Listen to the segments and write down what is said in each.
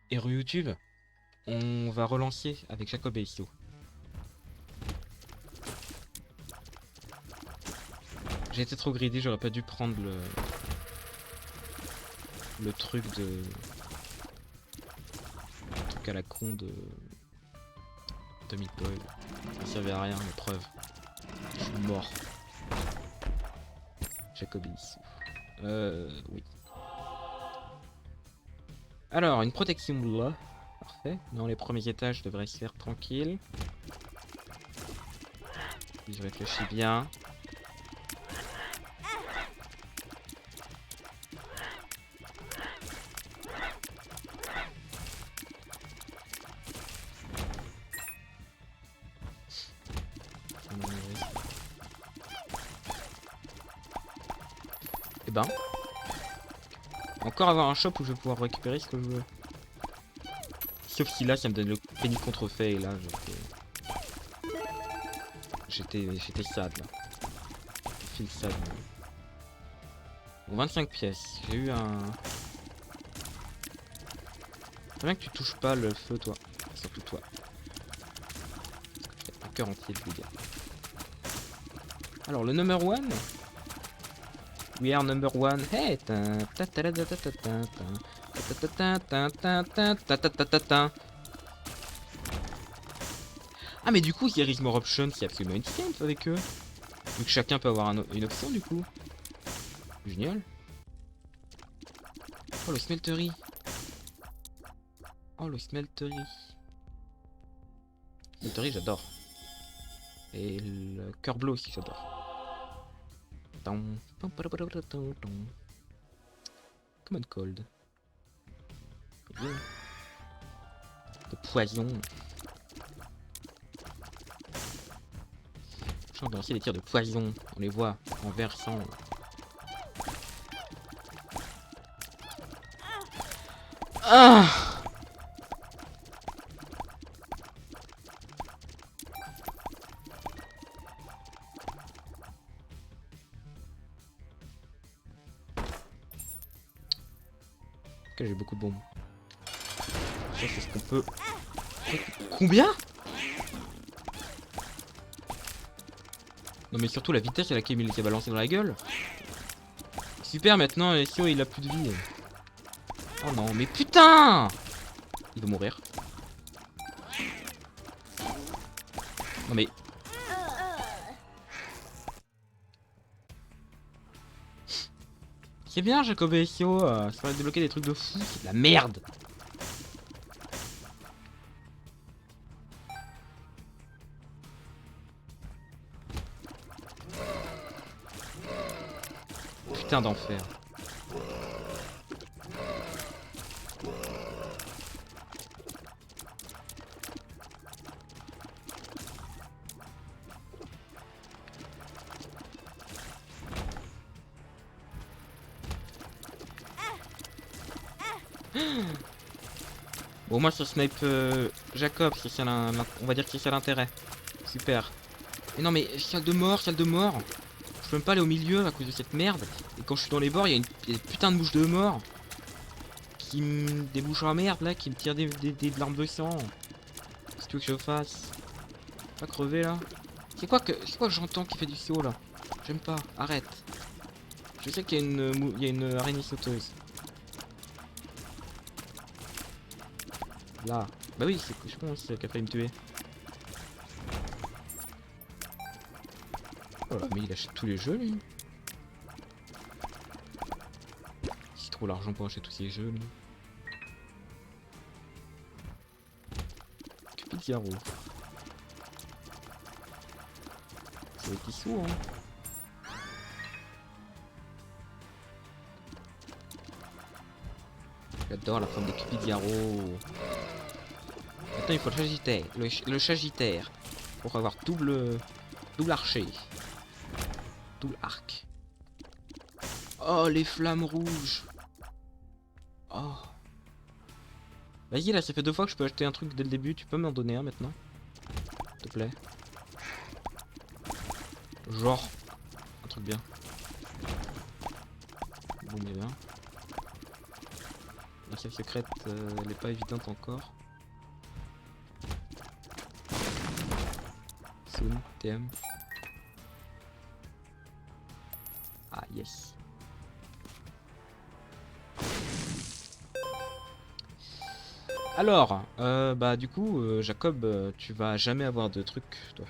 Et rue YouTube, on va relancer avec Jacob et Issio. J'ai été trop greedy, j'aurais pas dû prendre le truc de... Le truc à la con de Meat Boy. Ça servait à rien, la preuve. Je suis mort. Jacob et Issio. Oui. Alors, une protection là. Parfait. Non, les premiers étages devraient se faire tranquille. Si je réfléchis bien. Et ben. Encore avoir un shop où je vais pouvoir récupérer ce que je veux. Sauf si là, ça me donne le penny contrefait et là, j'étais sad là. Je feel sad. Bon, 25 pièces. J'ai eu un... C'est bien que tu touches pas le feu, toi. Surtout toi. Un cœur entier de dégâts. Alors, le number one. We are number one. Hey! Ah, mais du coup, il y a More Options, c'est absolument insane avec eux. Vu que chacun peut avoir une option, du coup. Génial. Oh, le smeltery. Oh, le smeltery. Smeltery, j'adore. Et le cœur bleu aussi, j'adore. Common cold. De poison. Je vais lancer des tirs de poison. On les voit en versant. Ah! Ok, j'ai beaucoup de bombes. Ça, c'est ce qu'on peut. Combien? Non, mais surtout la vitesse à laquelle il s'est balancé dans la gueule. Super, maintenant, Essio il a plus de vie. Oh non, mais putain! Il va mourir. Non, mais. C'est bien, Jacob et Essio. Ça va débloquer des trucs de fou. C'est de la merde. Putain d'enfer. Bon, moi, ça snipe Jacob, on va dire que c'est ça l'intérêt. Super. Mais non, mais salle de mort, salle de mort. Je peux même pas aller au milieu à cause de cette merde. Et quand je suis dans les bords, il y a des putains de mouches de mort. Des bouches en merde là, qui me tirent des larmes de sang. Qu'est-ce que tu veux que je fasse? Pas crever là. C'est quoi que j'entends qui fait du saut là? J'aime pas, arrête. Je sais qu'il y a une araignée sauteuse. Là. Bah oui, je pense qu'elle a failli me tuer. Oh là, mais il achète tous les jeux lui. Il trouve l'argent pour acheter tous ces jeux lui. Cupid Zero. Ça va être sous hein. J'adore la forme des Cupid Zero. Maintenant il faut le Sagittaire. Le Sagittaire. Pour avoir double archer. Double arc. Oh les flammes rouges. Oh. Vas-y là, ça fait 2 fois que je peux acheter un truc dès le début. Tu peux m'en donner un maintenant? S'il te plaît. Genre. Un truc bien. Bon mais bien. La salle secrète, elle est pas évidente encore. Soon, TM. Ah yes. Alors, bah du coup, Jacob, tu vas jamais avoir de truc, toi.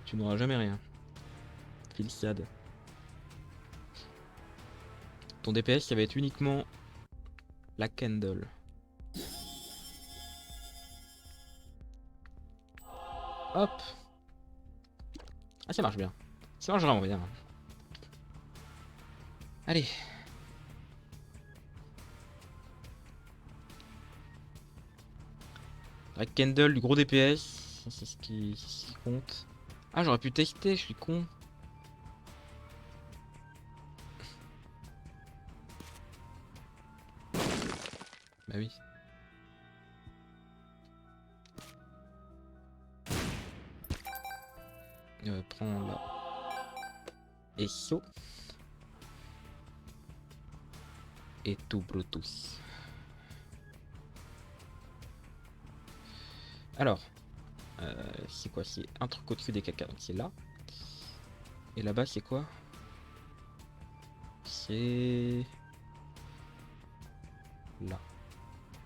Tu n'auras jamais rien. Feliciade. Ton DPS, ça va être uniquement la candle. Hop. Ah, ça marche bien. Ça marche vraiment bien. Allez. La candle, du gros DPS. C'est ce qui compte. Ah, j'aurais pu tester, je suis con. Bah oui. Prends là. Et saut. Et tout Bluetooth. Alors. C'est quoi? C'est un truc au-dessus des caca. Donc c'est là. Et là-bas, c'est quoi? C'est... là.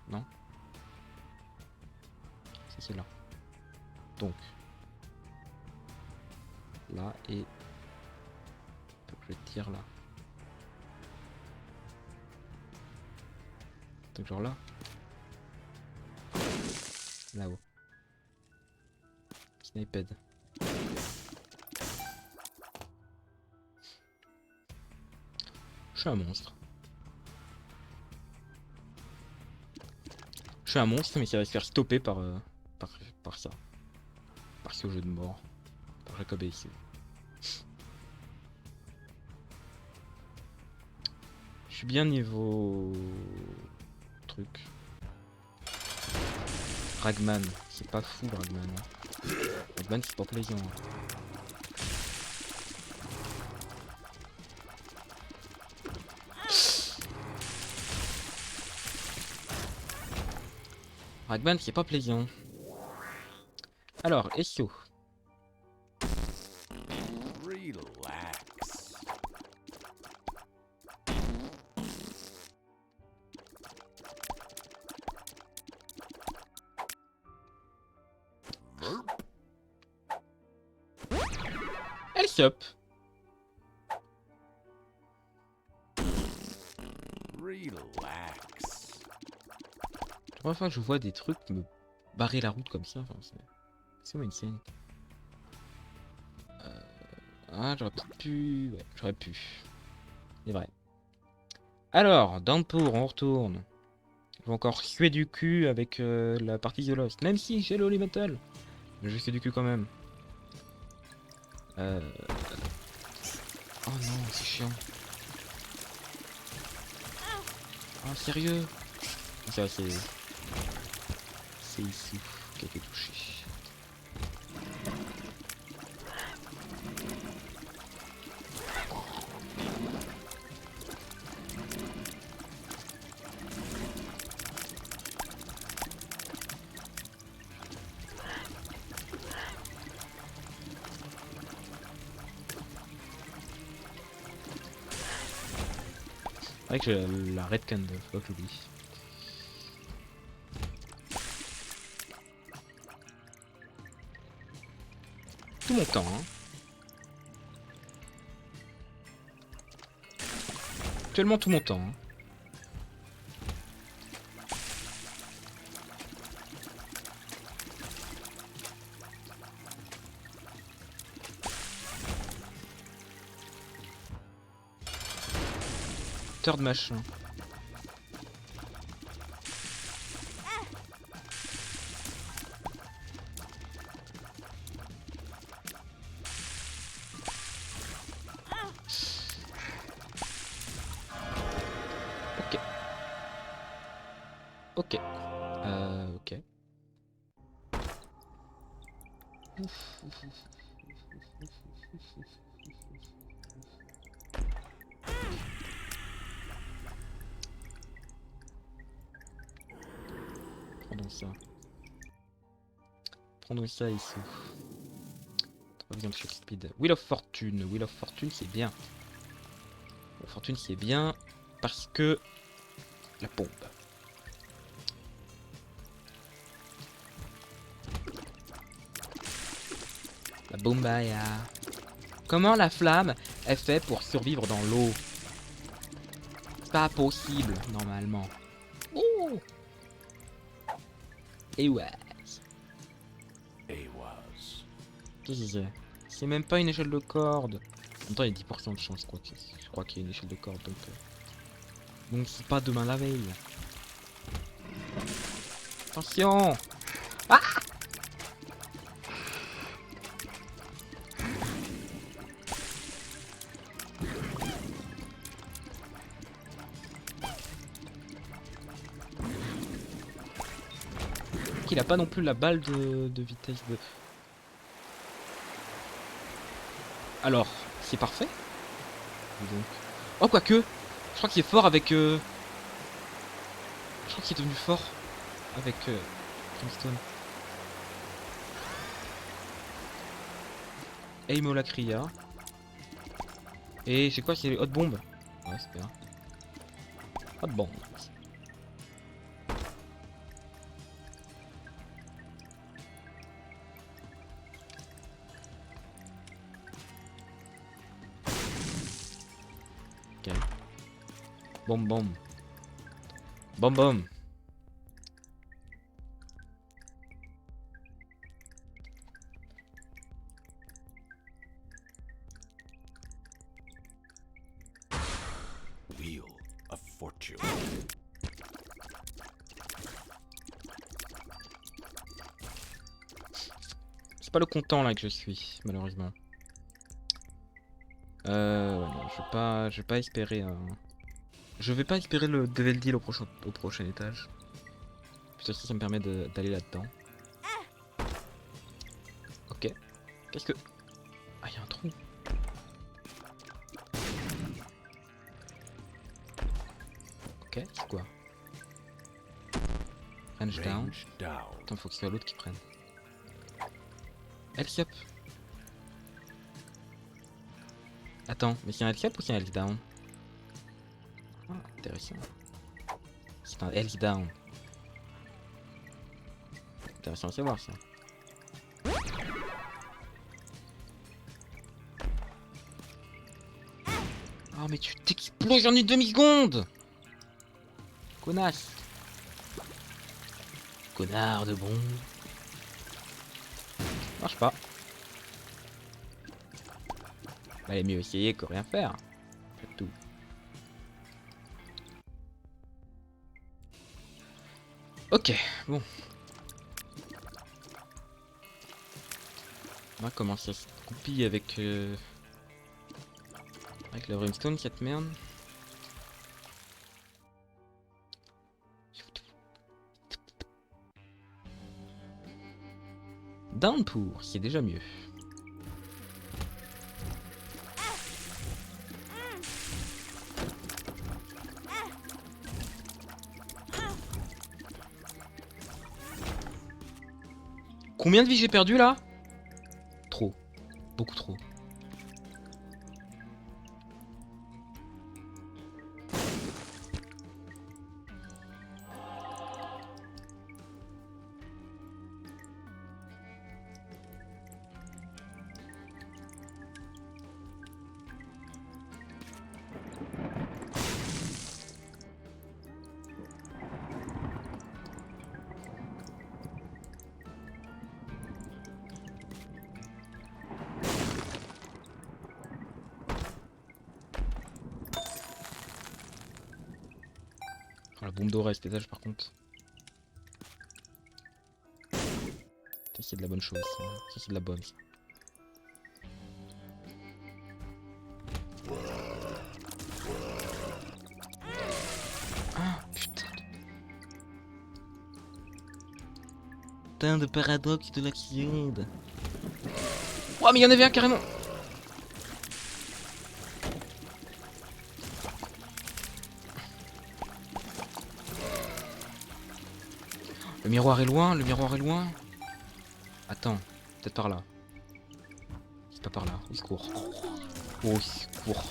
Non? C'est là. Donc... là et... je tire là. Donc genre là. Là-haut. Sniped. Je suis un monstre. Je suis un monstre, mais ça va se faire stopper par, par ça. Par ce jeu de mort. Par Jacob et ici. Je suis bien niveau... truc. Ragman. C'est pas fou, Ragman. Hein. Ragman, c'est pas plaisant. Hein. Ragman, c'est pas plaisant. Alors, Essio. Elle stop. Relax. La première fois que je vois des trucs me barrer la route comme ça, enfin, c'est une scène. Ah, j'aurais peut-être pu... ouais, j'aurais pu. C'est vrai. Alors, Downpour, on retourne. Je vais encore suer du cul avec la partie The Lost. Même si j'ai le Holy Metal. Mais je suer du cul quand même. Oh non, c'est chiant. Ah, sérieux? Ça, c'est... c'est ici qui a été touché. C'est vrai que j'ai la Red Candle, faut pas que j'oublie. Tout mon temps, hein. Actuellement tout mon temps, hein. Third machin. Ok. Ok. Ok. Prenons ça. Prenons ça ici. 3 viandes sur speed. Wheel of Fortune. Wheel of Fortune, c'est bien. La fortune, c'est bien. Parce que... La pompe. La bombaya. Comment la flamme est fait pour survivre dans l'eau? C'est pas possible, normalement. Oh! Et ouais. Qu'est-ce que c'est? C'est même pas une échelle de corde. En même temps, il y a 10% de chance, je crois qu'il y a une échelle de corde. Donc c'est pas demain la veille. Attention! Ah! Il a pas non plus la balle de vitesse de... Alors, c'est parfait. Donc... Oh, quoique, je crois qu'il est fort avec... Je crois qu'il est devenu fort avec Kingston. Aim Olacria. Et c'est quoi? C'est les hot bombes. Ouais, c'est bien. Hot bombes. Ok. Bom bom. Bom bom. Wheel of Fortune. C'est pas le content là que je suis, malheureusement. Ouais, non, je vais pas espérer. Je vais pas espérer le Devil Deal au prochain étage. Puisque ça me permet d'aller là-dedans. Ok. Qu'est-ce que... Ah, il y a un trou. Ok, c'est quoi? Range down. Attends, faut que ce soit l'autre qui prenne. Health up. Attends, mais c'est un health up ou c'est un health down? Ah, intéressant. C'est un health down. Intéressant à savoir ça. Oh mais tu t'exploses en une demi-seconde! Connasse! Connard de bon. Marche pas. Allez, mieux essayer que rien faire. C'est tout. Ok, bon. On va commencer à se goupiller avec la brimstone, cette merde. Downpour, c'est déjà mieux. Combien de vie j'ai perdu là? Trop. Beaucoup trop. Oh, la bombe dorée à cet étage par contre. Ça c'est de la bonne chose ça. Ça c'est de la bonne ça. Ah putain. Putain de paradoxe de l'action. Oh mais il y en avait un carrément. Le miroir est loin, le miroir est loin. Attends, peut-être par là. C'est pas par là, il se court. Oh, il se court.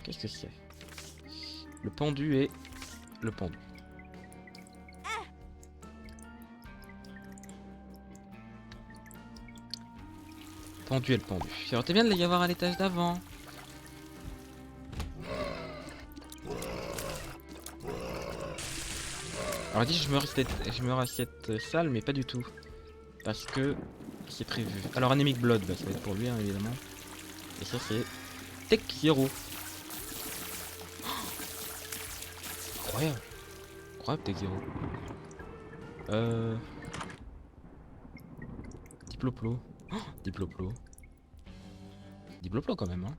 Qu'est-ce que c'est? Le pendu et le pendu. Pendu et le pendu. Ça aurait été bien de y avoir à l'étage d'avant. Alors dit je meurs à cette salle mais pas du tout. Parce que c'est prévu. Alors Anemic Blood, bah, ça va être pour lui hein, évidemment. Et ça c'est Tech Zero. Incroyable. Incroyable Tech Zero. Diploplo. Oh, Diploplo. Diploplo quand même hein.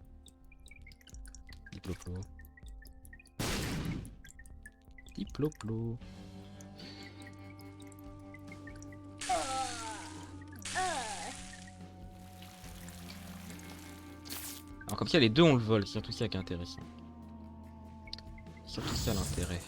Diploplo. Diploplo. Alors comme ça les deux on le vole, c'est surtout ça qui est intéressant. Surtout ça l'intérêt.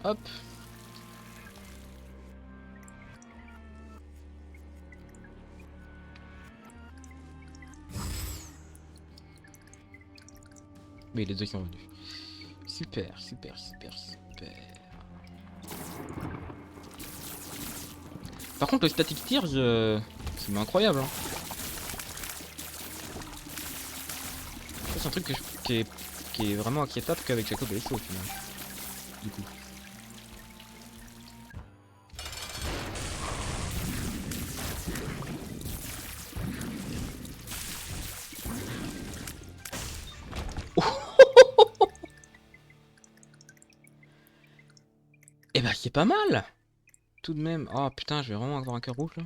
Hop. Mais les deux sont venus. Super, super, super, super. Par contre le static tears, c'est incroyable hein. Ça, c'est un truc qui est vraiment inquiétable qu'avec Jacob et au final. Du coup. Eh ben c'est pas mal. Tout de même. Oh putain, je vais vraiment avoir un cœur rouge là.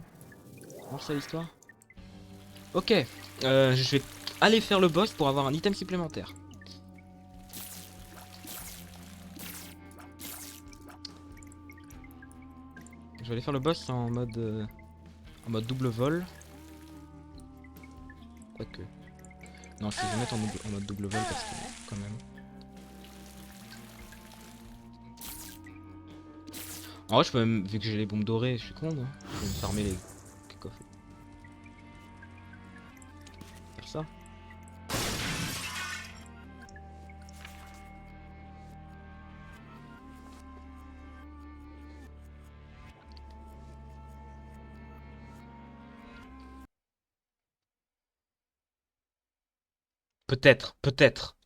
Voir ça l'histoire. Ok. Je vais aller faire le boss pour avoir un item supplémentaire. Je vais aller faire le boss en mode double vol. Quoique. Non, je vais mettre en mode double vol parce que quand même. En vrai, je peux même, vu que j'ai les bombes dorées, je suis con, hein. Je vais me farmer les coffres. Faire ça. Peut-être, peut-être.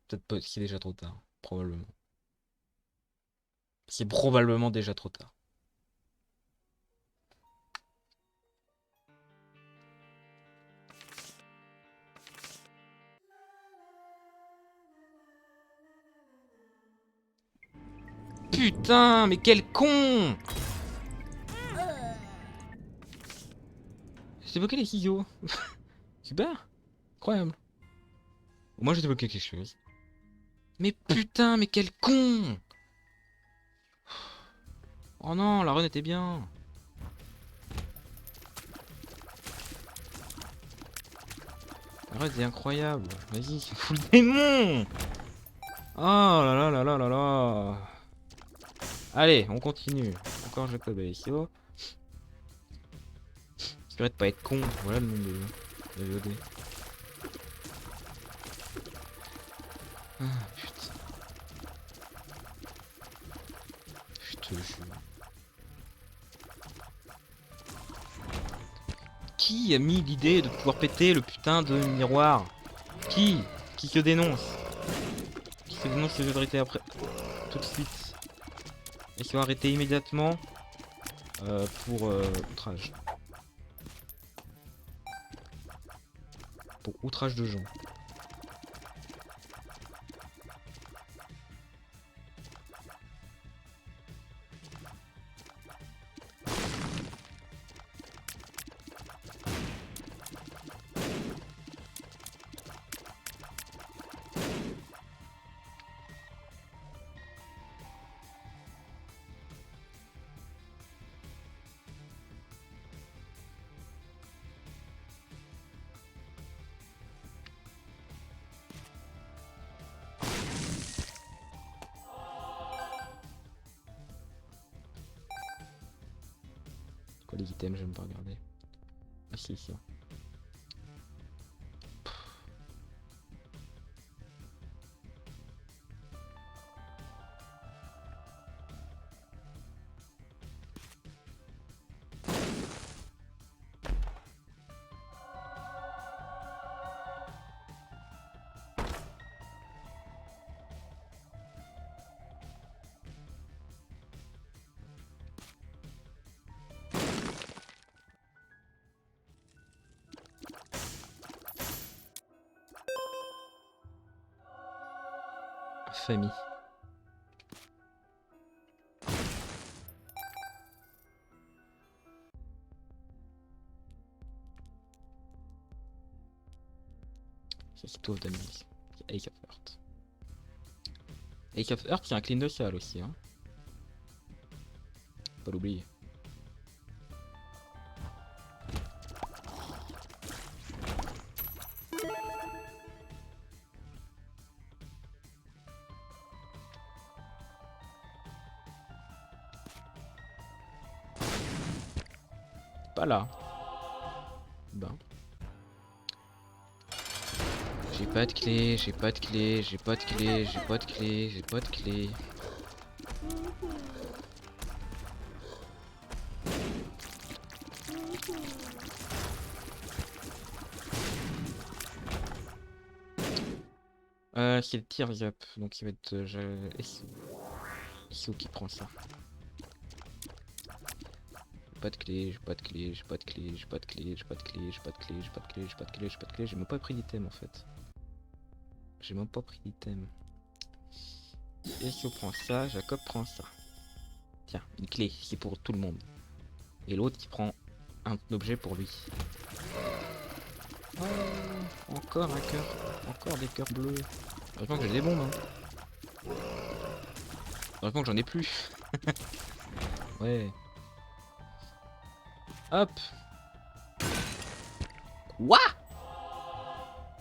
Peut-être pas, c'est déjà trop tard. Probablement. C'est probablement déjà trop tard. Putain, mais quel con! J'ai bloqué les ciseaux. Super. Incroyable. Au moins j'ai débloqué quelque chose. Mais putain, mais quel con! Oh non, la run était bien. La run était incroyable. Vas-y, c'est fou le démon! Oh là là là là là là. Allez, on continue. Encore Jacob Alessio. C'est vrai de pas être con. Voilà le nom de VOD. Ah putain. te jure. Qui a mis l'idée de pouvoir péter le putain de miroir? Qui se dénonce? Qui se dénonce ce jeu de arrêter après? Tout de suite. Et qui va arrêter immédiatement pour outrage. Pour outrage de gens. Quoi les items, j'aime pas regarder. Ah si, si. Famille. C'est tout of Damage. C'est Ace of Heart. Ace of Heart, c'est un clean de salle aussi, hein. Faut pas l'oublier. Pas là. Ben. J'ai pas de clé, j'ai pas de clé, j'ai pas de clé, j'ai pas de clé, j'ai pas de clé. C'est le Tears Up, donc il va être Issou qui prend ça. Pas de clé, j'ai pas de clé, j'ai pas de clé, j'ai pas de clé, j'ai pas de clé, j'ai pas de clé, j'ai pas de clé, j'ai pas de clé, j'ai pas de clé, j'ai même pas pris d'item en fait. J'ai même pas pris d'item. Issou prend ça, Jacob prend ça. Tiens, une clé, c'est pour tout le monde. Et l'autre qui prend un objet pour lui. Oh, encore un cœur, encore des cœurs bleus. Heureusement que j'ai des bombes. Hein. Heureusement que j'en ai plus. Ouais. Hop. Quoi?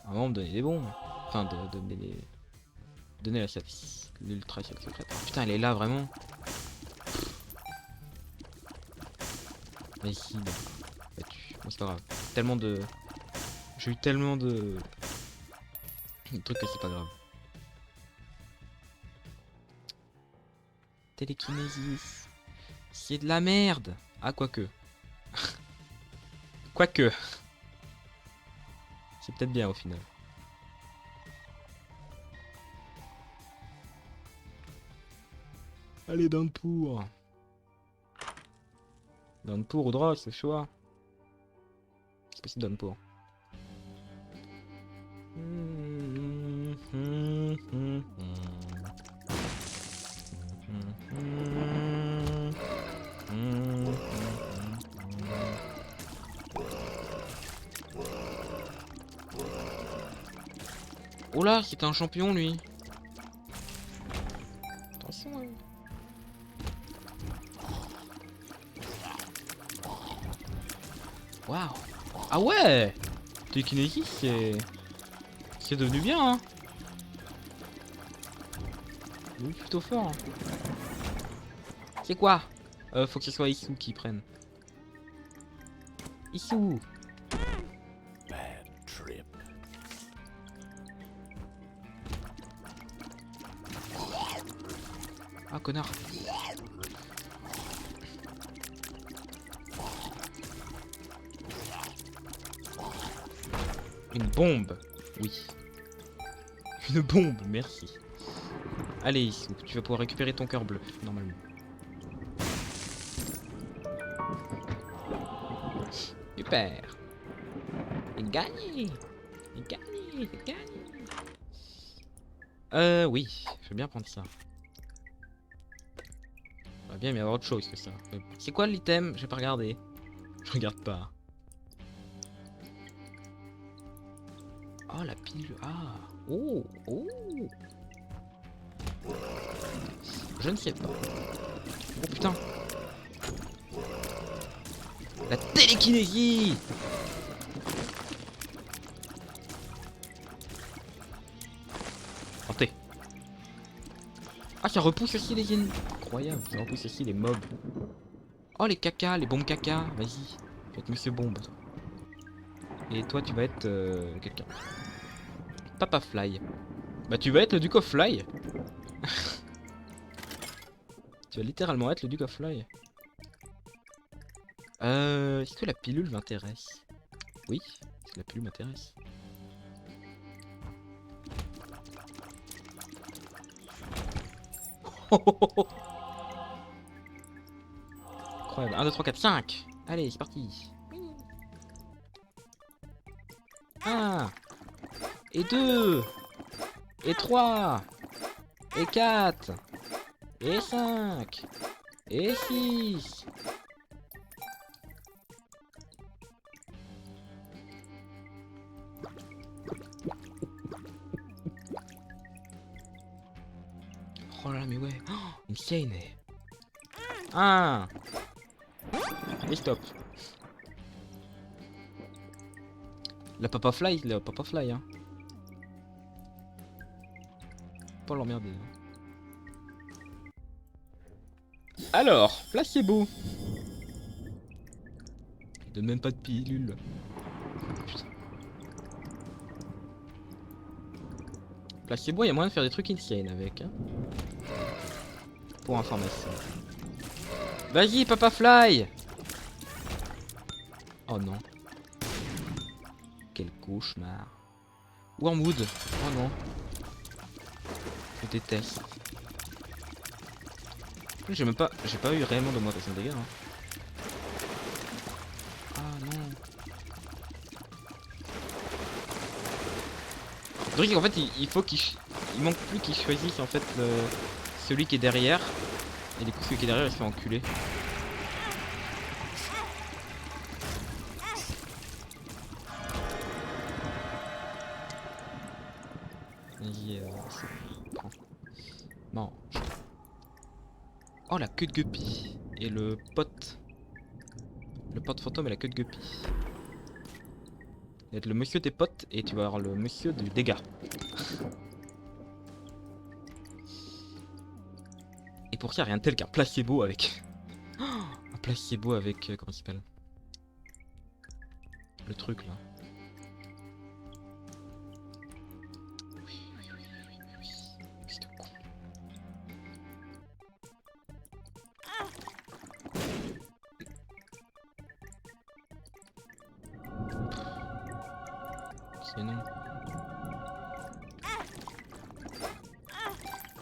Avant, me donner des bombes. Enfin, de donner des... Donner la l'ultra secrète. Oh, putain, elle est là, vraiment. Mais si, bah, battu. Bon, c'est pas grave. Tellement de... J'ai eu tellement de trucs que c'est pas grave. Télékinésis. C'est de la merde. Ah, quoique. Quoique. C'est peut-être bien au final. Allez, Downpour. Downpour ou Dross, c'est le choix. C'est possible Downpour. Oh là, c'est un champion lui. Attention. Hein. Waouh. Ah ouais. Télékinésis, c'est devenu bien. Hein. Oui, plutôt fort. Hein. C'est quoi? Faut que ce soit Issou qui prenne. Issou. Ah connard. Une bombe. Oui. Une bombe, merci. Allez, Issou, tu vas pouvoir récupérer ton cœur bleu, normalement. Super. Et gagné. Et gagné, et gagné. Oui, je vais bien prendre ça. Il va bien y avoir autre chose que ça. C'est quoi l'item? J'ai pas regardé. Je regarde pas. Oh, la pilule. Ah. Oh, oh. Je ne sais pas. Oh putain. La télékinésie. Tentez. Ah, ça repousse aussi les ennemis. Incroyable, ça repousse aussi les mobs. Oh, les caca, les bombes caca. Vas-y. Tu vas être Monsieur Bombe, toi. Et toi, tu vas être quelqu'un. Papa Fly. Bah, tu vas être le Duke of Fly. Tu vas littéralement être le Duke of Fly. Est-ce que la pilule m'intéresse? Oui, est-ce que la pilule m'intéresse? Incroyable. 1, 2, 3, 4, 5. Allez, c'est parti. 1. Et 2. Et 3. Et 4. Et 5. Et 6. Oh là là, mais ouais. Oh, insane. 1. Et stop. La Papa Fly, hein. Pas l'emmerder. Alors, placebo. Il donne même pas de pilule. Putain. Placebo, il y a moyen de faire des trucs insane avec. Hein. Pour information. Vas-y, Papa Fly. Oh non. Quel cauchemar. Wormwood. Oh non. Je déteste. J'ai pas eu réellement d'augmentation de dégâts. Hein. Ah non. Donc en fait il faut il manque plus qu'il choisisse en fait celui qui est derrière. Et du coup celui qui est derrière il se fait enculer. Vas-y, prends. Mange. Oh la queue de guppy. Et le pote. Le pote fantôme et la queue de guppy. Il va être le monsieur des potes et tu vas avoir le monsieur du dégât. Et pour ça, rien de tel qu'un placebo avec. Un placebo avec. Comment il s'appelle? Le truc là. Oui. C'est tout con. C'est non.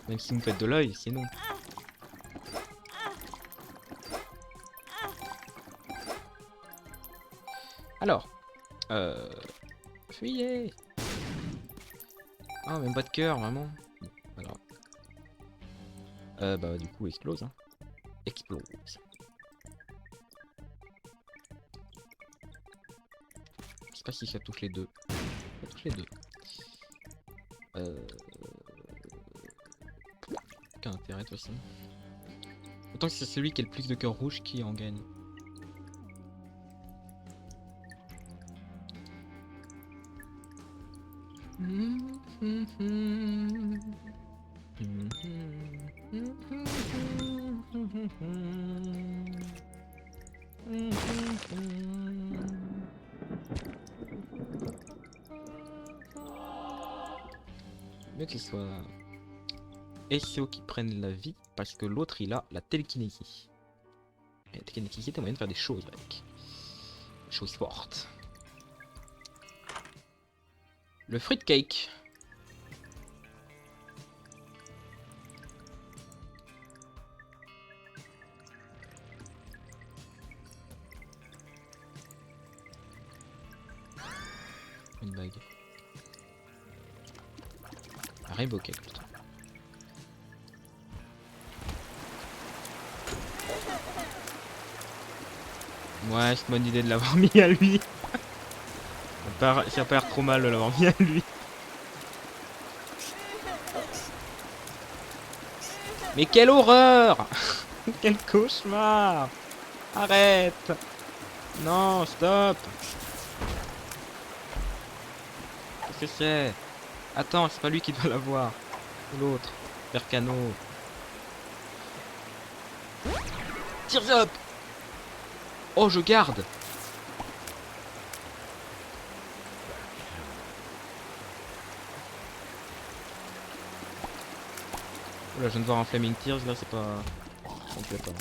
Même si vous me faites de l'œil, c'est non. Alors, fuyez. Ah, même pas de cœur, vraiment. Bon, pas grave. Bah du coup, explose. Hein. Explose. Je sais pas si ça touche les deux. Ça touche les deux. Aucun intérêt de toute façon. Autant que c'est celui qui a le plus de cœur rouge qui en gagne. Mieux que ce soit SEO qui prennent la vie parce que l'autre il a la télékinésie. Et la télékinésie, t'as moyen de faire des choses avec. Des choses fortes. Le fruitcake. Une bague. Un rainbow cake plutôt. Ouais, c'est une bonne idée de l'avoir mis à lui. Ça a pas l'air trop mal de l'avoir mis à lui. Mais quelle horreur! Quel cauchemar! Arrête! Non, stop! Qu'est-ce que c'est? Attends, c'est pas lui qui doit l'avoir. C'est l'autre. Percano. Tears up! Oh, je garde! Oula, je viens de voir un Flaming Tears, là, c'est pas... complètement.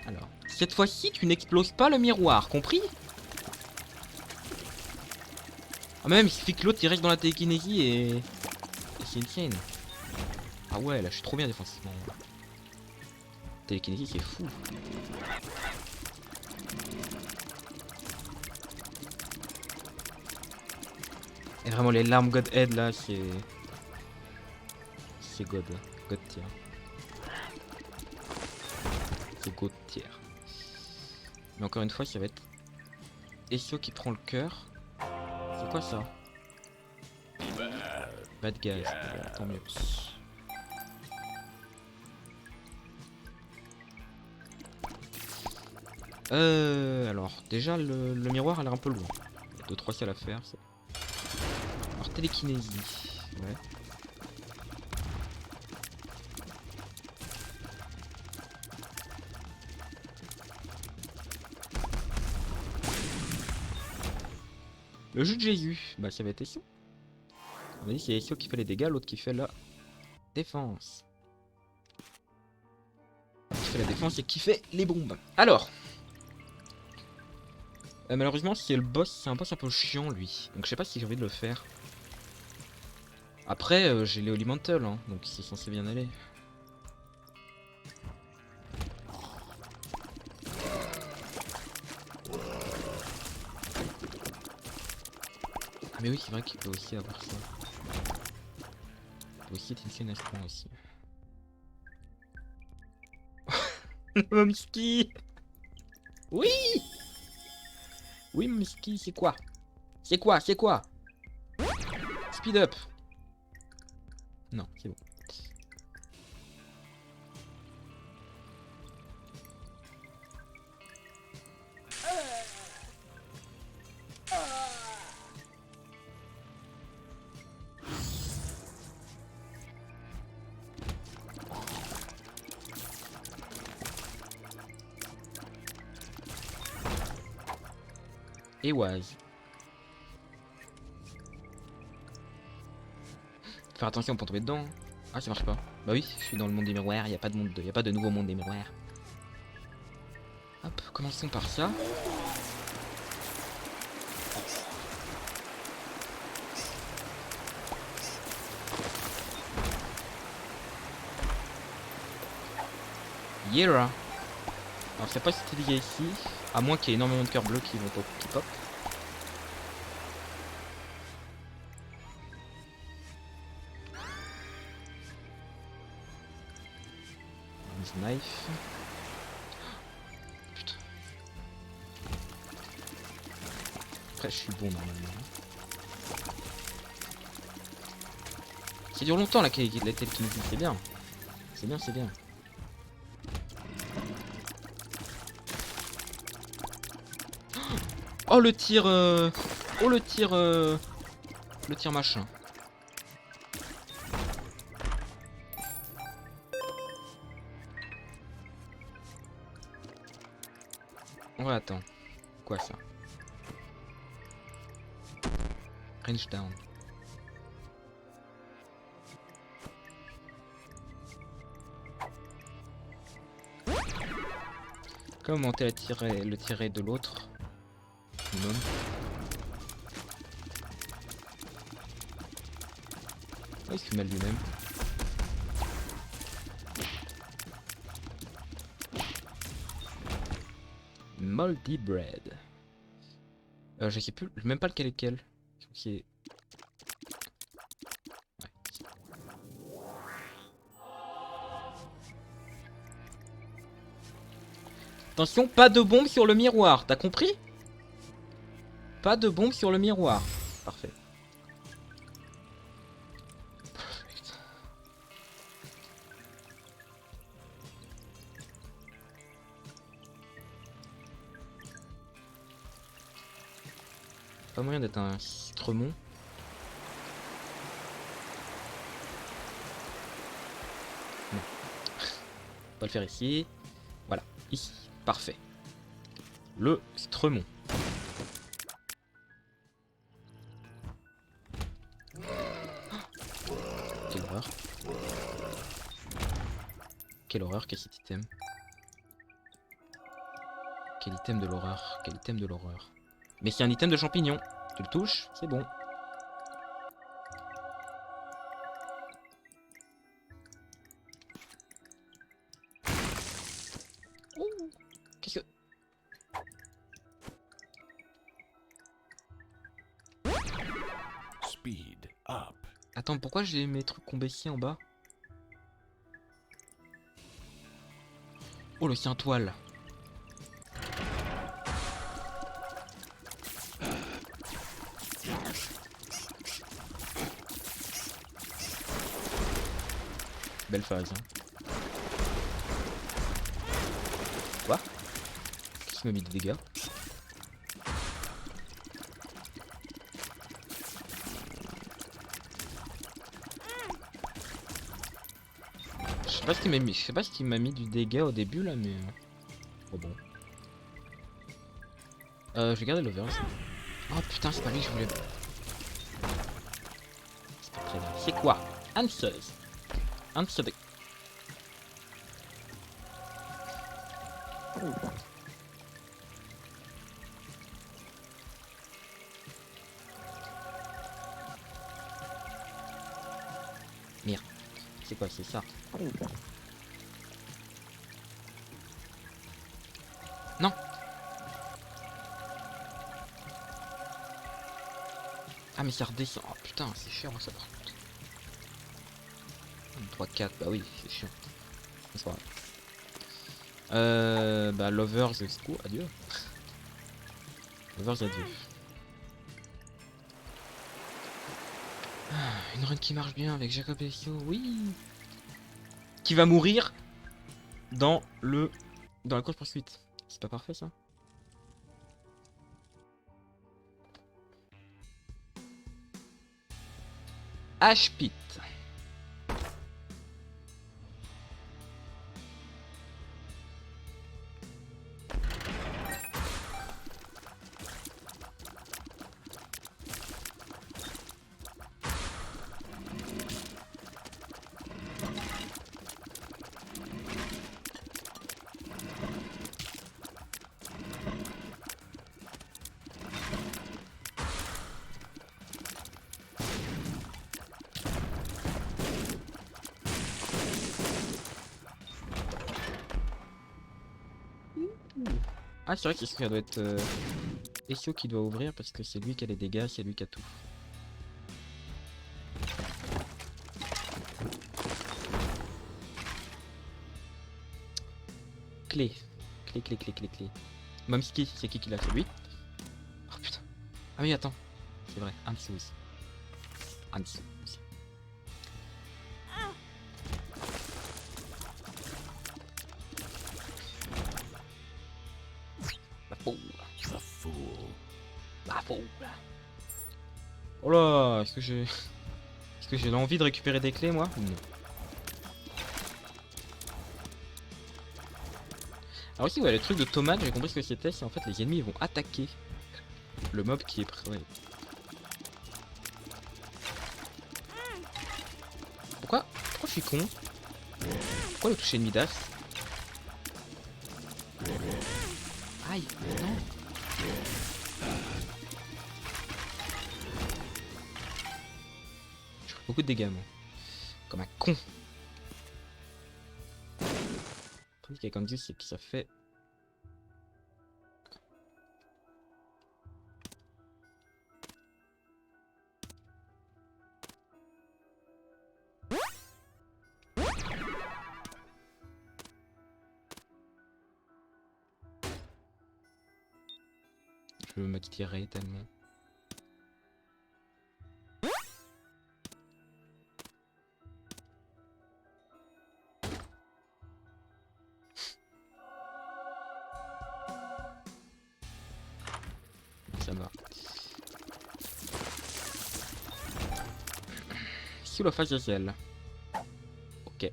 Alors, cette fois-ci, tu n'exploses pas le miroir, compris? Ah, même, il suffit que l'autre, il reste dans la télékinésie et c'est insane. Ah ouais, là, je suis trop bien défensivement. Télékinésie, c'est fou. Et vraiment, les larmes Godhead, là, c'est... c'est God. God tier. C'est God tier. Mais encore une fois, ça va être... Essio qui prend le cœur. C'est quoi ça? Bad guy, tant mieux. Alors, déjà, le miroir a l'air un peu loin. 2-3 salles à faire. Ça. Alors, télékinésie. Ouais. Le jeu de Jésus. Bah, ça va être Essio. On a dit c'est Essio qui fait les dégâts, l'autre qui fait la défense. Qui fait la défense et qui fait les bombes. Alors. Malheureusement, c'est le boss, c'est un boss un peu chiant lui. Donc je sais pas si j'ai envie de le faire. Après, j'ai les Holy Mantle, hein, donc c'est censé bien aller. Mais oui, c'est vrai qu'il peut aussi avoir ça. Il peut aussi être une scène aussi. Momski! Oui! Oui, Momski, c'est quoi? C'est quoi? C'est quoi? Speed up! Non, c'est bon. Et Wise. Faire attention pour tomber dedans. Ah, ça marche pas. Bah oui, je suis dans le monde des miroirs, y a pas de nouveau monde des miroirs. Hop, commençons par ça. Yera. Alors, je sais pas si c'est lié ici, à moins qu'il y ait énormément de cœurs bleus qui vont qui pop. Knife. Putain. Après, je suis bon normalement. Ça dure longtemps la télékinésie, c'est bien. C'est bien, c'est bien. Oh le tir oh le tir le tir machin. Ouais, attends. Quoi ça? Range down. peux monter le tirer de l'autre. Minimum. Oh, il se fait mal lui-même. Moldy bread. Je sais plus, même pas lequel est lequel. Je crois qu'il est... Ouais. Attention, pas de bombe sur le miroir, t'as compris? Pas de bombe sur le miroir. Parfait. Pas moyen d'être un citremon. Non. On va le faire ici. Voilà, ici. Parfait. Le citremon. Quelle horreur. Quelle horreur, quel cet item. Quel item de l'horreur. Quel item de l'horreur. Mais c'est un item de champignon. Tu le touches, c'est bon. Qu'est-ce que... Speed up. Attends, pourquoi j'ai mes trucs qu'on baissait en bas? Oh, le sien toile. Belle phase. Hein. Quoi? Qu'est-ce qui m'a mis des dégâts? Je sais pas ce qui m'a mis. Je sais pas ce qui m'a mis du dégât au début là, mais. Oh bon. Je vais garder l'over. Oh putain, c'est pas lui que je voulais. C'est pas très grave. C'est quoi? Answers. Answer the... Merde. C'est quoi? C'est ça? Non. Ah mais ça redescend. Oh putain, c'est chiant ça par contre. 3, 4, bah oui, c'est chiant. C'est pas grave. Bah lovers, c'est quoi? Adieu. Lovers, adieu. Ah, une run qui marche bien avec Jacob Essio, oui. Qui va mourir dans la course poursuite. C'est pas parfait ça? H-Pit. Ah c'est vrai que ça doit être Essio qui doit ouvrir parce que c'est lui qui a les dégâts, c'est lui qui a tout. Clé. Clé. Momski, c'est qui l'a? C'est lui? Oh putain. Ah oui attends. C'est vrai, Hansu aussi. Hansu aussi. La foule. Oh là, est-ce que j'ai l'envie de récupérer des clés moi? Non. Alors aussi ouais, le truc de tomate, j'ai compris ce que c'était, c'est en fait les ennemis vont attaquer le mob qui est prêt. Ouais. Pourquoi je suis con? Pourquoi le toucher ennemi d'as? Aïe, non. Je fais beaucoup de dégâts, moi. Comme un con. Le truc avec Andy, c'est que ça fait... Je me tirer tellement. Ça va. Sous la face de zèle. Ok.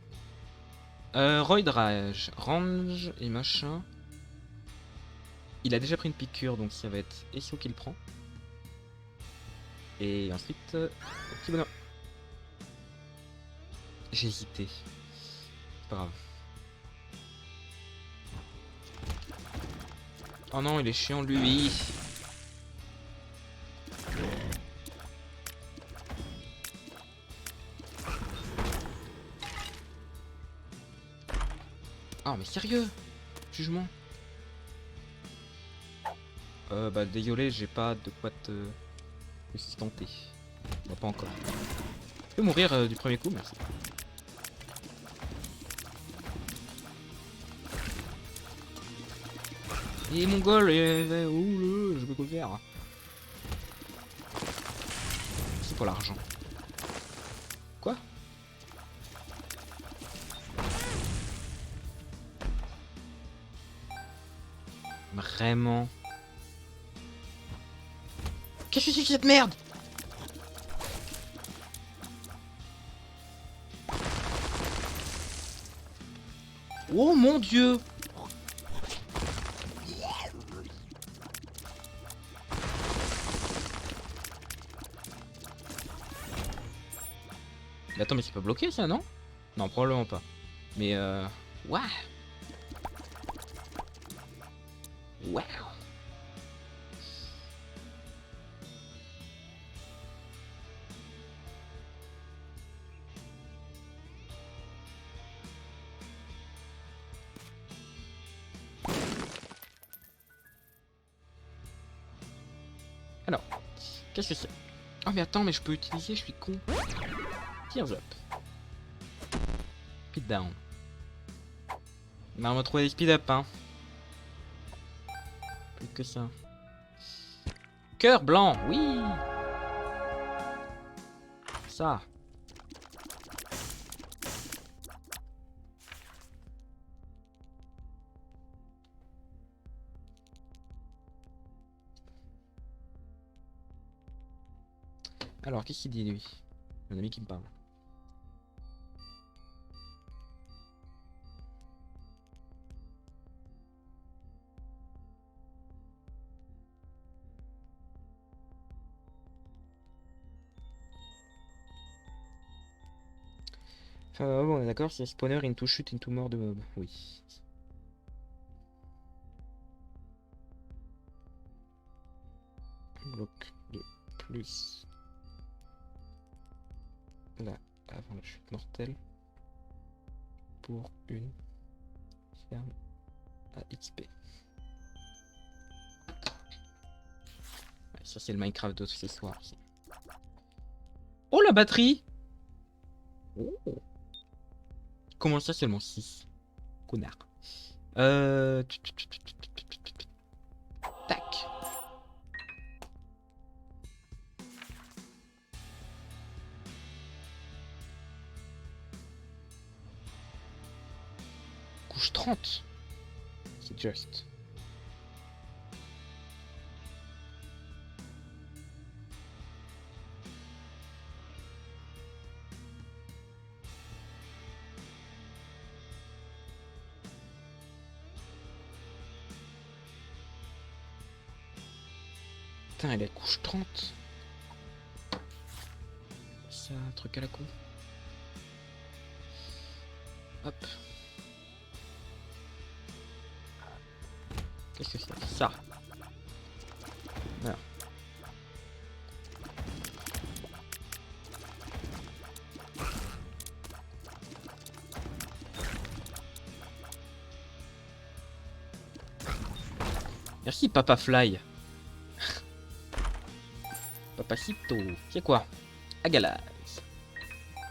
Roid Rage. Range et machin. Il a déjà pris une piqûre, donc ça va être Essio qui le prend. Et ensuite... petit bonhomme. J'ai hésité. C'est pas grave. Oh non, il est chiant lui. Oh mais sérieux? Jugement. Bah désolé, j'ai pas de quoi te sustenter. Bah, pas encore. Tu peux mourir du premier coup, merci. Et mon goal, je peux quoi faire. C'est pour l'argent. Quoi? Vraiment? Qu'est-ce que c'est que cette merde? Oh mon dieu! Mais attends, mais c'est pas bloqué ça, non? Non, probablement pas. Mais Waouh! Waouh! Alors, qu'est-ce que c'est? Oh mais attends, mais je peux utiliser, je suis con. Tears up. Speed down. Bah on va trouver des speed up, hein. Plus que ça. Cœur blanc, oui. Ça. Alors, qu'est-ce qu'il dit lui? Un ami qui me parle. Enfin, bon, on est d'accord, c'est spawner into shoot into mort de mob. Oui. Bloc de plus. Là, avant la chute mortelle. Pour une ferme à XP. Ouais, ça c'est le Minecraft de ce soir. Oh la batterie! Oh. Comment ça seulement 6? Connard. Tac. Couche 30. C'est juste. Putain, elle est couche 30. C'est un truc à la con. Hop. Qu'est-ce que c'est? Ça. Meurs. Merci Papa Fly. Papacito. C'est quoi? Agalaz.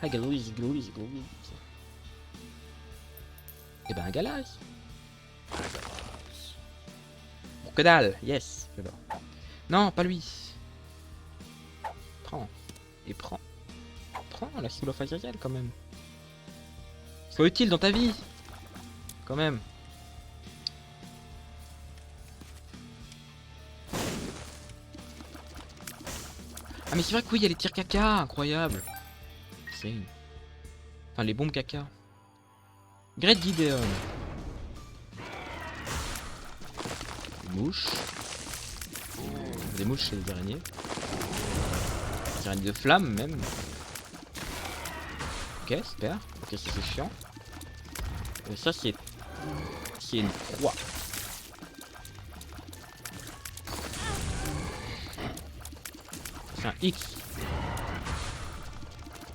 Agalaz, Gloriz. Eh ben Agalaz. Pour que dalle, yes. Non, pas lui. Prends. Et prends. Prends la School of Azazel quand même. Sois utile dans ta vie. Quand même. Ah mais c'est vrai que oui, il y a les tirs caca, incroyable. C'est... Enfin, les bombes caca. Great Gideon. Des mouches. Des mouches, c'est des araignées. Des araignées de flamme, même. Ok, super. Ok, ça c'est chiant. Ça, c'est... C'est une croix. C'est un X.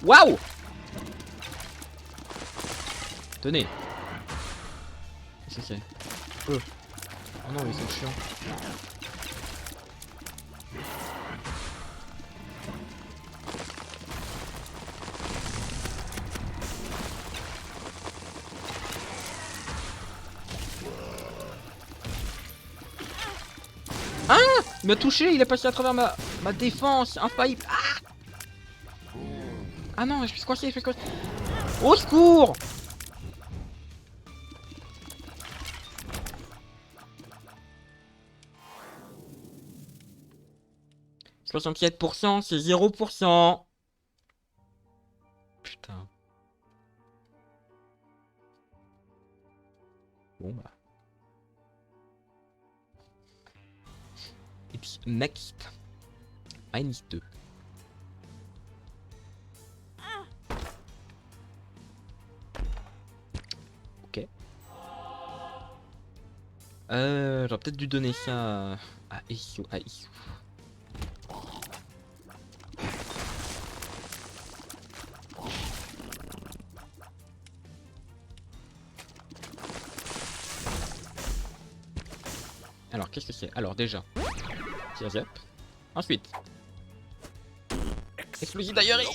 Waouh! Tenez. Qu'est-ce que c'est? Oh non, ils sont chiants. Ah! Il m'a touché, il est passé à travers ma défense, infaillible. Ah! Ah non, je suis coincé, Au secours! « 67%, c'est 0%. Putain. Bon bah. It's next. Minus 2. Ok. J'aurais peut-être dû donner ça à Issou. Alors, qu'est-ce que c'est? Alors, déjà, Tears Up. Ensuite, Explosive Diary.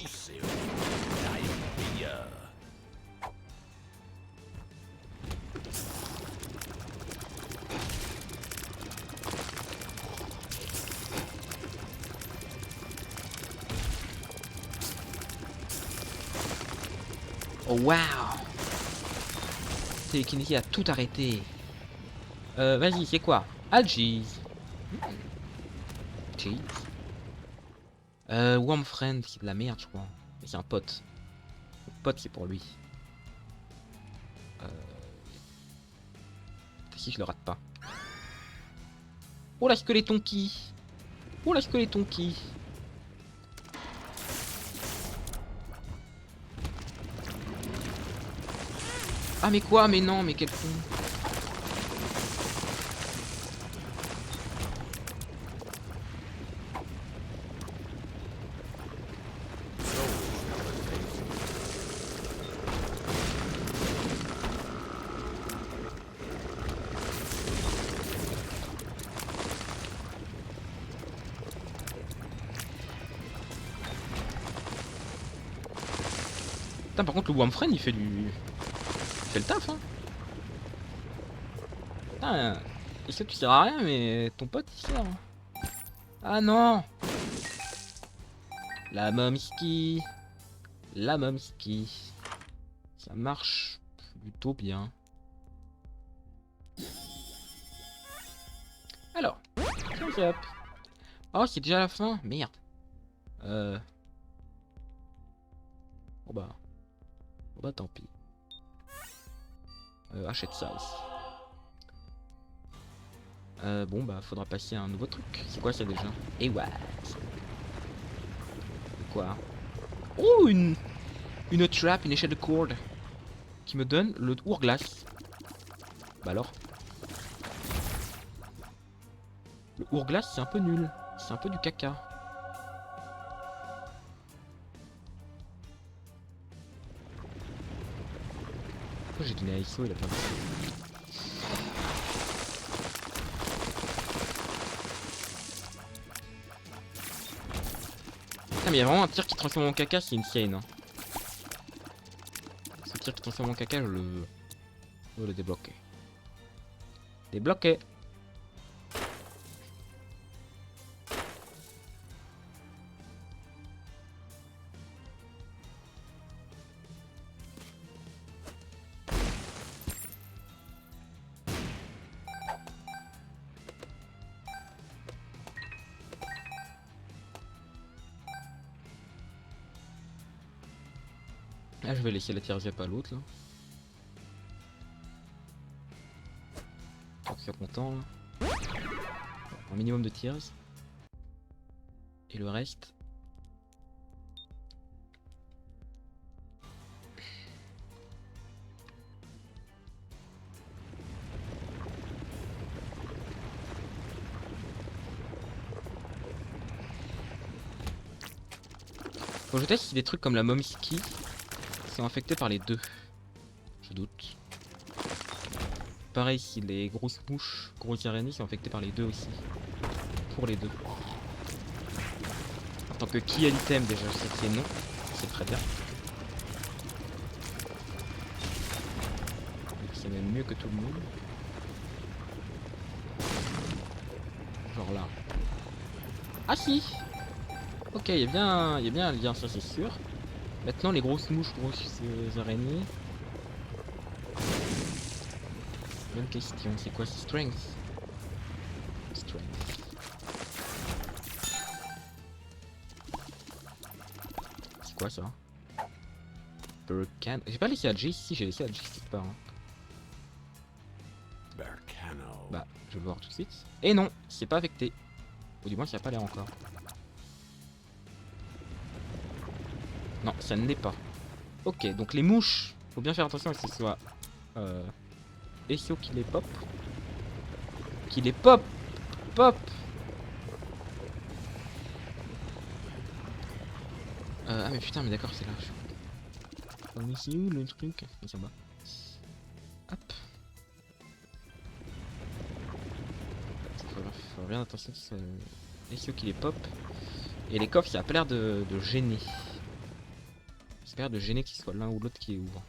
Oh, waouh! Télékinésie a tout arrêté. Vas-y, c'est quoi? Algiz. Cheese. Warm Friend, c'est de la merde, je crois. Mais c'est un pote. Le pote, c'est pour lui. Si je le rate pas. Oh la squeletton qui. Oh la squeletton qui. Ah mais quoi? Mais non, mais quel con. Putain, par contre, le Warm Friend, il fait le taf, hein. Putain, il sait que tu sers à rien, mais ton pote, il sert. Ah non! La momski. La momski. Ça marche plutôt bien. Alors, Tears Up. Oh, c'est déjà la fin? Merde. Bon bah tant pis. Achète ça aussi. Bon bah faudra passer à un nouveau truc. C'est quoi ça déjà? Et ouais. Quoi? Oh une trappe, une échelle de corde. Qui me donne le hourglace. Bah alors. Hourglass, c'est un peu nul. C'est un peu du caca. Pourquoi j'ai donné à ISO, il a pas marché. Putain, mais il y a vraiment un tir qui transforme en caca, c'est insane. Hein. Ce tir qui transforme en caca, je veux le débloquer. Débloqué. Là, je vais laisser la tier zap à l'autre là. Tant que c'est content là. Un minimum de tiers. Et le reste. Faut que je teste si des trucs comme la Momski sont infectés par les deux. Je doute. Pareil si les grosses mouches, grosses araignées sont infectées par les deux aussi. Pour les deux. En tant que qui a l'item déjà, je sais que c'est non. C'est très bien. C'est même mieux que tout le monde. Genre là. Ah si. Ok, il y a bien un lien, ça c'est sûr. Maintenant les grosses mouches, grosses araignées. Bonne question, c'est quoi ce strength? Strength. C'est quoi ça? Burkan. J'ai pas laissé Adji, si j'ai laissé Adji quelque part. Hein. Bah, je vais le voir tout de suite. Et non, c'est pas affecté. Ou du moins ça a pas l'air encore. Non, ça ne l'est pas. Ok, donc les mouches, faut bien faire attention à ce que ce soit Essio qui les pop. Qui les pop. Pop. Ah mais putain, mais d'accord, c'est là. Oh, mais c'est où le truc? Il s'en va. Hop. Faut faire bien attention que ce soit Essio qui les pop. Et les coffres, ça a pas l'air de gêner. Ça a l'air de gêner qu'il soit l'un ou l'autre qui les ouvre.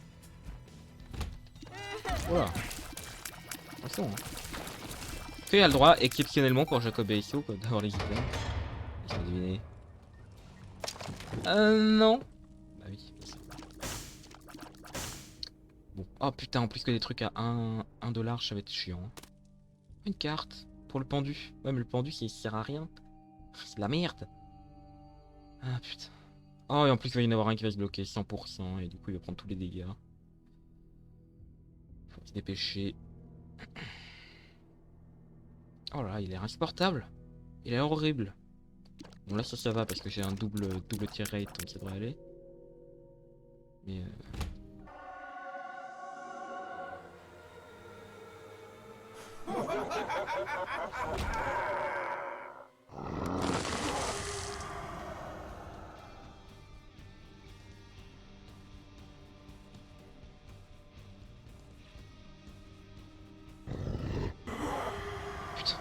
Voilà. Attention. Hein. Tu as le droit, exceptionnellement pour Jacob et Essio, d'avoir les items. Je vais deviner. Non. Bah oui. Bon. Oh putain, en plus que des trucs à 1 $, ça va être chiant. Hein. Une carte pour le pendu. Ouais, mais le pendu, ça sert à rien. C'est de la merde. Ah putain. Oh, et en plus, il va y en avoir un qui va se bloquer 100%. Et du coup, il va prendre tous les dégâts. Faut se dépêcher. Oh là, il a l'air insupportable. Il a l'air horrible. Bon, là, ça va parce que j'ai un double tier rate, donc ça devrait aller. Mais putain.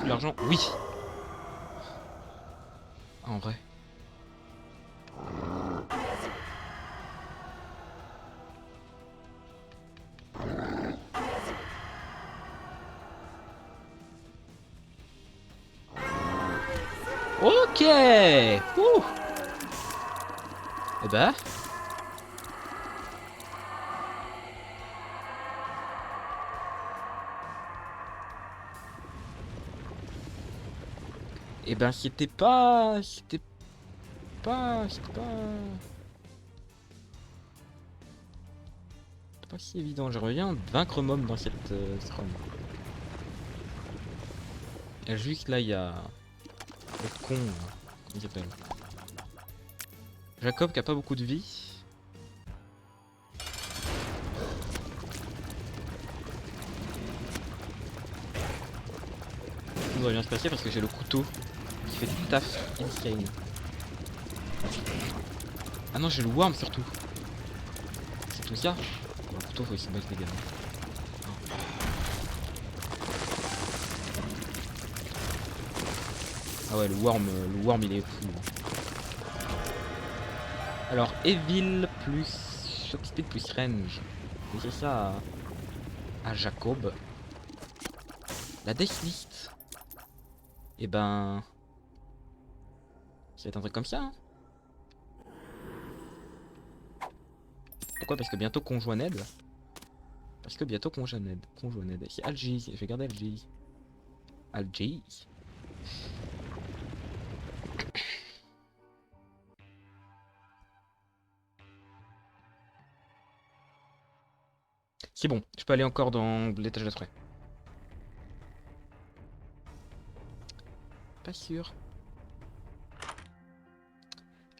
L'argent, oui. En vrai. Ok. Ouh. Eh bah. Et ben c'était pas... C'était pas... C'était pas si évident. J'aimerais bien vaincre Mom dans cette run. Et juste là, il y a... Le con, comment il s'appelle? Jacob qui a pas beaucoup de vie. Tout devrait bien se passer parce que j'ai le couteau qui fait du taf insane. Ah non, j'ai le worm surtout. C'est tout ça. Bon, le couteau, faut essayer de mettre les gars. Ah ouais, le worm il est fou. Alors, Evil plus Shock Speed plus Range. Et c'est ça à Jacob. La Death List. Et ben... Ça va être un truc comme ça. Hein. Pourquoi? Parce que bientôt conjoint Ned. Parce que bientôt conjoint Ned. Conjoint Ned. C'est Algiz. Je vais garder Algiz. Algiz. C'est bon, je peux aller encore dans l'étage d'après. Pas sûr.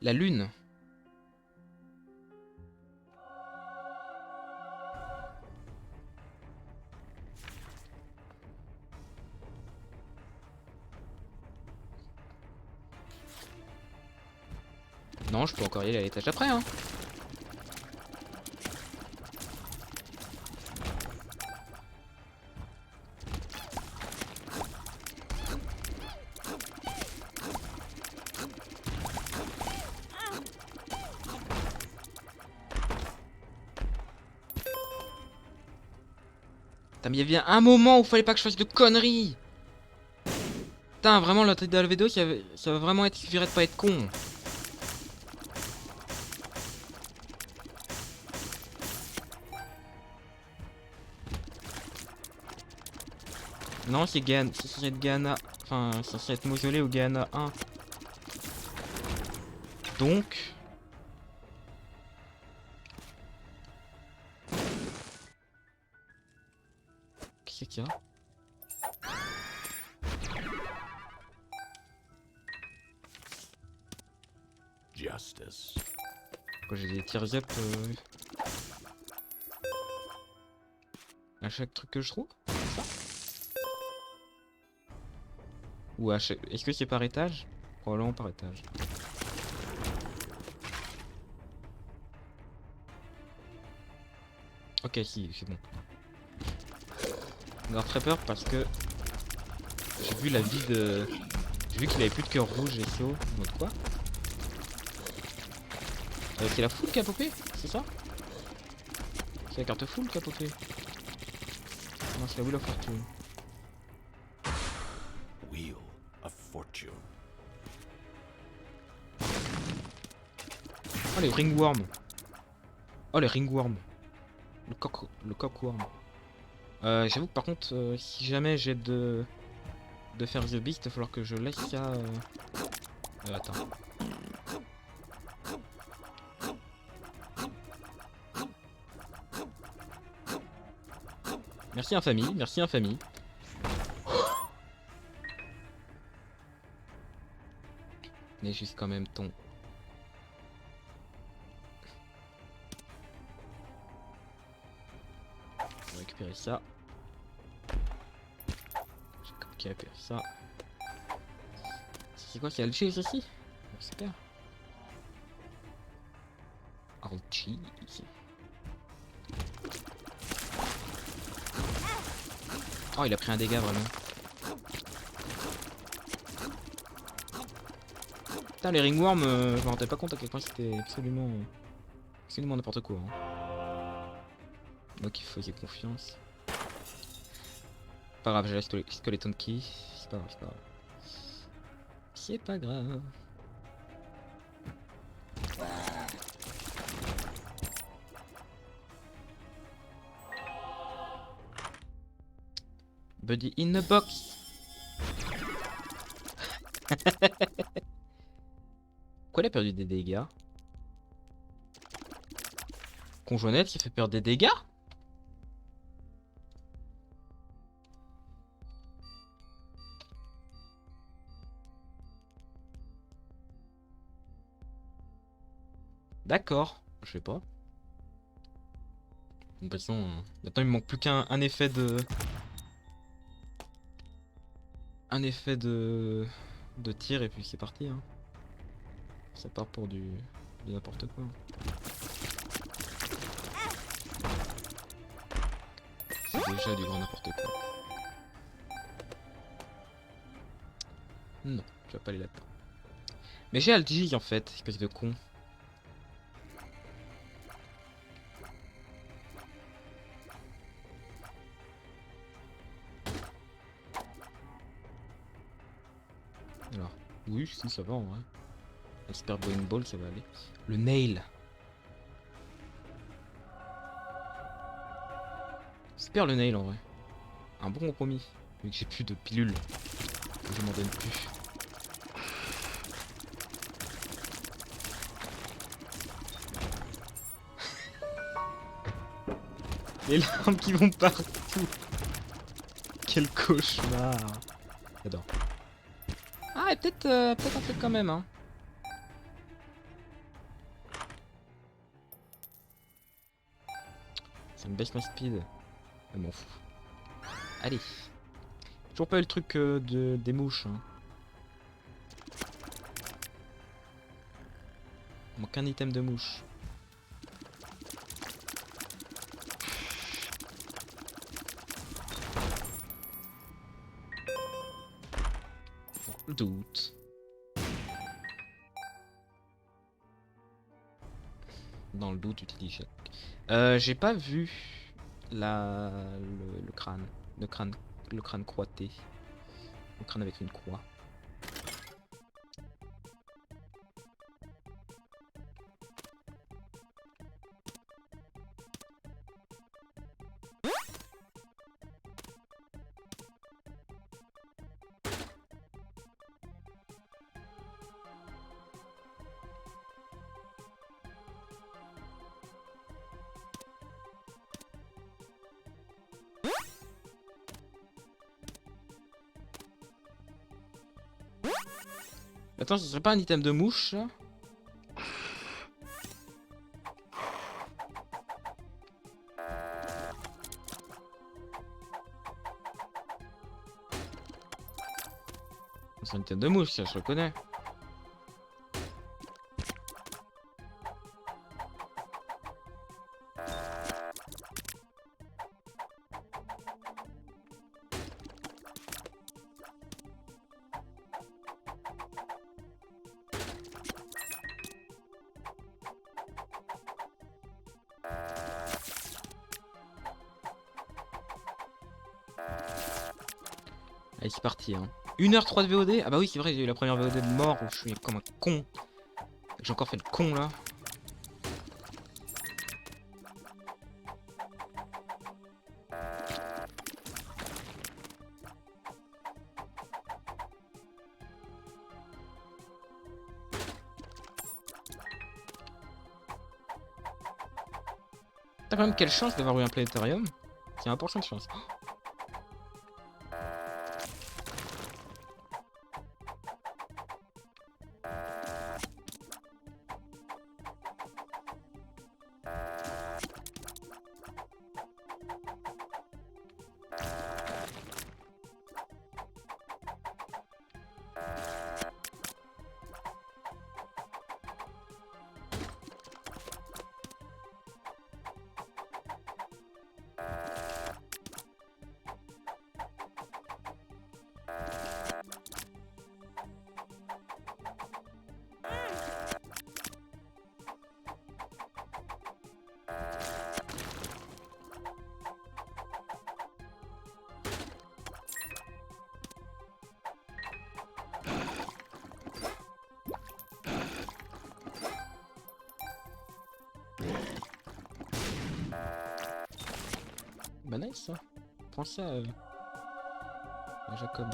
La lune. Non, je peux encore y aller à l'étage d'après, hein. Putain, mais il y avait un moment où il fallait pas que je fasse de conneries. Putain, vraiment, le truc de la vidéo, ça va vraiment être... Il suffirait de pas être con. Non, c'est Gan... C'est censé être Gana... Enfin, c'est censé être Mausolée ou Gana 1. Donc... Qu'est-ce qu'il y a? Justice. Quoi, j'ai des tears up à chaque truc que je trouve? Ou à chaque... Est-ce que c'est par étage? Probablement par étage. Ok, si, c'est bon. Garde très peur parce que j'ai vu la vie de... J'ai vu qu'il avait plus de cœur rouge et SO. Donc quoi? C'est la foule qui a popé? C'est ça? C'est la carte full qui a popé? Non, c'est la Wheel of Fortune. Wheel of Fortune. Oh les ringworms. Oh les ringworms. Le cockworm. J'avoue que par contre, si jamais j'ai de faire The Beast, il va falloir que je laisse ça... attends. Merci infamie, merci infamie. Mais juste quand même ton... On va récupérer ça. J'ai récupéré ça. C'est quoi, c'est Algiz aussi? Super. Algiz. Oh, il a pris un dégât vraiment. Putain, les ringworms, je m'en rendais pas compte à quel point c'était absolument n'importe quoi. Hein. Moi qui faisais confiance. Pas grave, j'ai la skeleton key. C'est pas grave, c'est pas grave. C'est pas grave. Buddy in the box. Pourquoi il a perdu des dégâts? Conjoignette qui fait perdre des dégâts? D'accord, je sais pas. De toute façon, maintenant il me manque plus qu'un effet de... Un effet de tir et puis c'est parti. Hein. Ça part pour de n'importe quoi. C'est déjà du grand n'importe quoi. Non, tu vas pas aller là-dedans. Mais j'ai Algi en fait, espèce de con. Alors, oui, si ça va en vrai. Expert Going Ball, ça va aller. Le nail. Super le nail en vrai. Un bon compromis. Vu que j'ai plus de pilules. Je m'en donne plus. Les larmes qui vont partout. Quel cauchemar. J'adore. Ah, et peut-être peut-être un truc quand même, hein. Ça me baisse ma speed. Je m'en fous. Allez. Toujours pas eu le truc des mouches. Hein. Il manque un item de mouche. Doute. Dans le doute, utilise chaque. J'ai pas vu le crâne. Le crâne croisé. Le crâne avec une croix. Attends, ce serait pas un item de mouche ça? C'est un item de mouche ça, je reconnais. Allez, c'est parti. Hein. 1h03 de VOD. Ah bah oui, c'est vrai, j'ai eu la première VOD de mort où je suis comme un con. J'ai encore fait le con là. T'as quand même quelle chance d'avoir eu un planétarium. C'est 1% de chance. Bah nice ça. Prends ça, Jacob.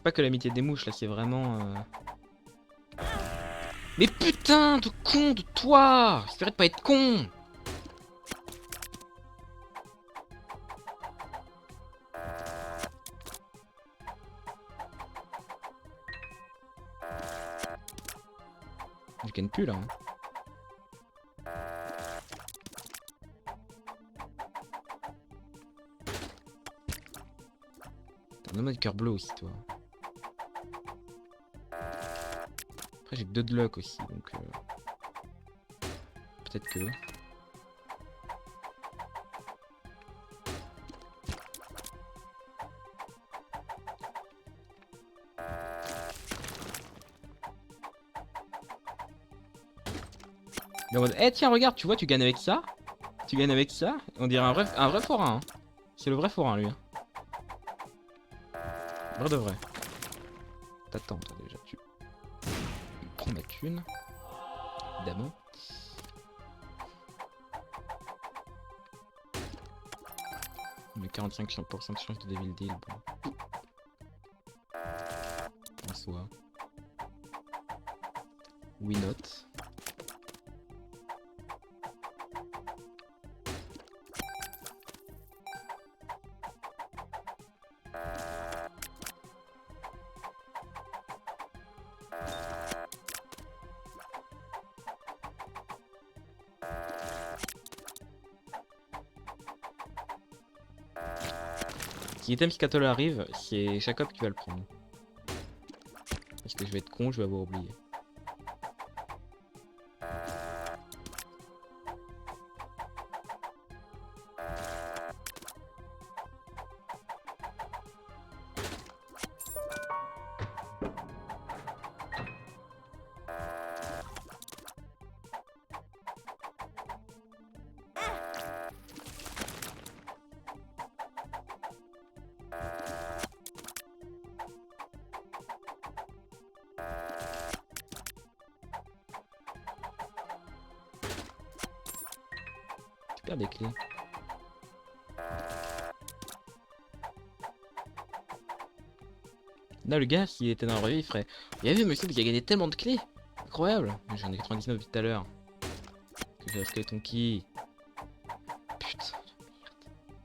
C'est pas que l'amitié des mouches, là, c'est vraiment... Mais putain de con de toi! J'espérais de pas être con! Je gagne plus là. Hein. Donne-moi du cœur bleu aussi, toi. Après, j'ai que 2 de luck aussi, donc... Peut-être que... Mais en mode, eh tiens, regarde, tu vois, tu gagnes avec ça. Tu gagnes avec ça. On dirait un vrai forain. Hein. C'est le vrai forain, lui. Hein. Vrai de vrai. T'attends, toi, déjà. Tu prends ma thune. Évidemment. Mais 45% de chance de Devil Deal. Bon. En soi. We not. Si item Scatole arrive, c'est Jacob qui va le prendre. Parce que je vais être con, je vais avoir oublié. Tu perds des clés. Là, le gars, s'il était dans la vraie vie, il ferait: vous avez vu, monsieur, vous avez gagné tellement de clés! Incroyable! J'en ai 99 depuis tout à l'heure. Que j'ai un skeleton qui. Putain,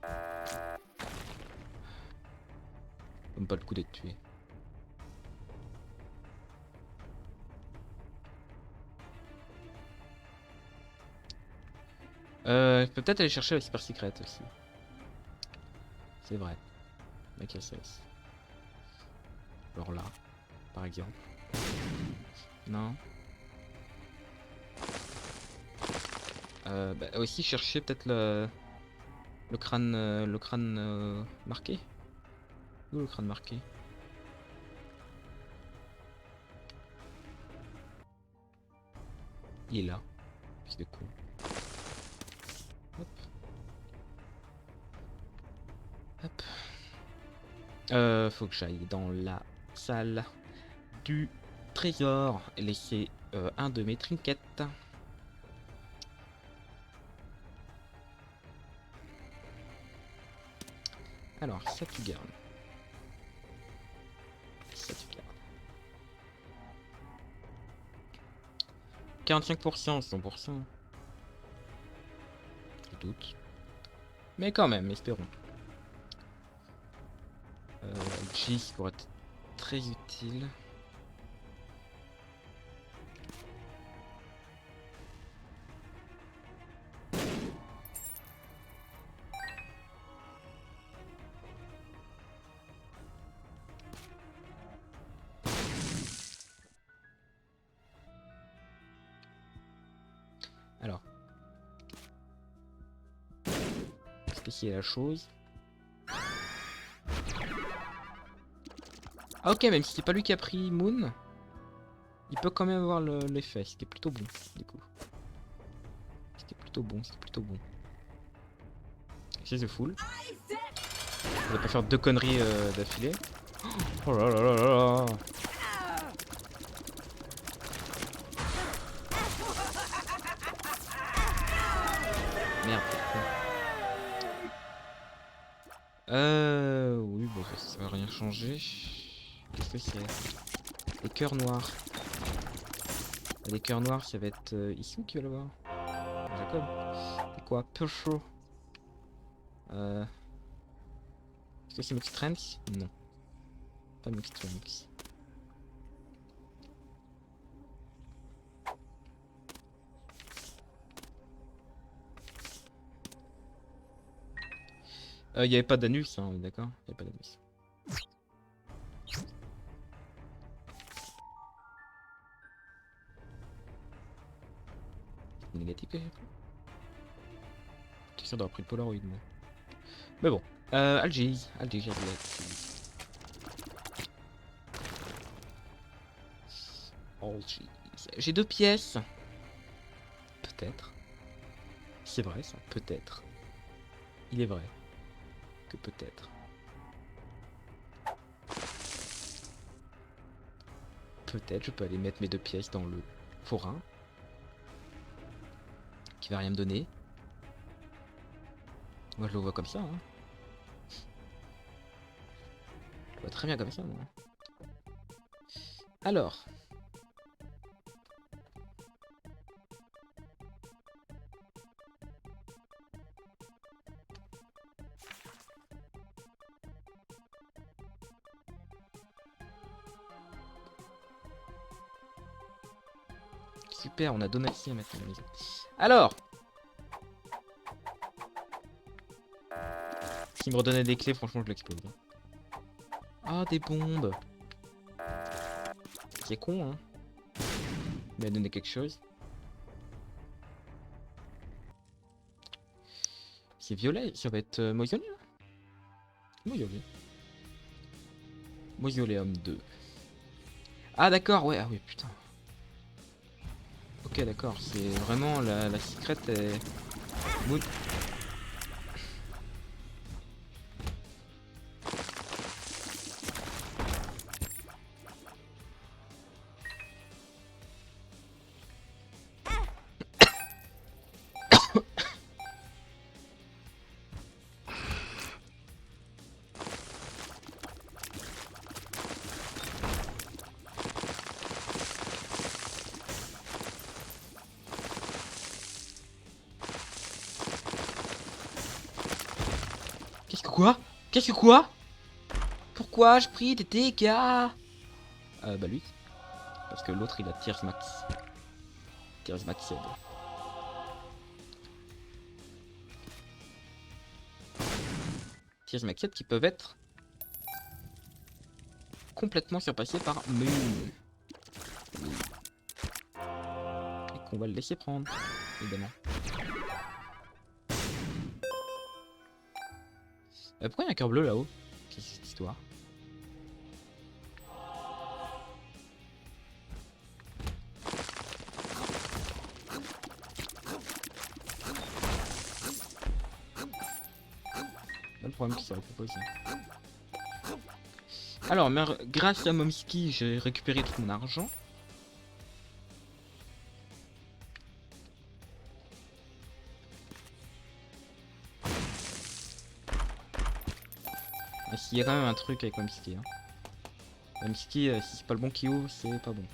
merde. Même pas le coup d'être tué. Je peux peut-être aller chercher la super secret aussi. C'est vrai. Mec, SS. Alors là, par exemple. Non. Bah aussi chercher peut-être le crâne marqué. Où le crâne marqué? Il est là. Fils de con. Hop. Hop. Faut que j'aille dans la salle du trésor et laisser un de mes trinkets. Alors, ça tu gardes. Ça tu gardes. 45%, 100%. Je doute. Mais quand même, espérons. G pourrait être très utile. Alors. Spécier la chose. Ah ok, même si c'est pas lui qui a pris Moon, il peut quand même avoir l'effet, ce qui est plutôt bon, du coup. Ce qui est plutôt bon, c'est plutôt bon. C'est the full. On va pas faire 2 conneries d'affilée. Oh là là là là là. Merde. Oui, bon, ça va rien changer. Qu'est-ce que c'est? Les cœurs noirs. Les cœurs noirs, ça va être ici qui va le voir. Jacob. C'est quoi? Peu chaud. Est-ce que c'est Mixed Strength? Non. Pas Mixed Strength. Il n'y avait pas d'anus, hein, on est d'accord? Il n'y avait pas d'anus. C'est négatif que j'ai pris. T'es sûr d'avoir pris le Polaroid, moi. Mais bon. Alger. J'ai 2 pièces. Peut-être. C'est vrai ça, peut-être. Il est vrai que peut-être. Peut-être je peux aller mettre mes 2 pièces dans le forain. Qui va rien me donner. Moi je le vois comme ça. Hein. Je le vois très bien comme ça moi. Alors. Super, on a Donatien maintenant à la maison. Alors, s'il me redonnait des clés, franchement, je l'explose. Ah, des bombes. C'est con, hein. Il m'a donné quelque chose. C'est violet, ça va être mausolée. Mausolée. Mausoleum 2. Ah, d'accord, ouais, ah oui, putain. Ok, d'accord, c'est vraiment la secrète est... Qu'est-ce que quoi? Qu'est-ce que quoi? Pourquoi je prie des dégâts? Bah lui. Parce que l'autre il a Tears Max. Tears Max aide. Tears Max aide qui peuvent être complètement surpassés par Moon. Et qu'on va le laisser prendre, évidemment. Pourquoi il y a un cœur bleu là-haut? Qu'est-ce que c'est cette histoire? Pas le problème qui s'est proposé. Alors, grâce à Momski, j'ai récupéré tout mon argent. Ah, s'il y a quand même un truc avec Momski. Hein. Momski, si c'est pas le bon qui ouvre, c'est pas bon.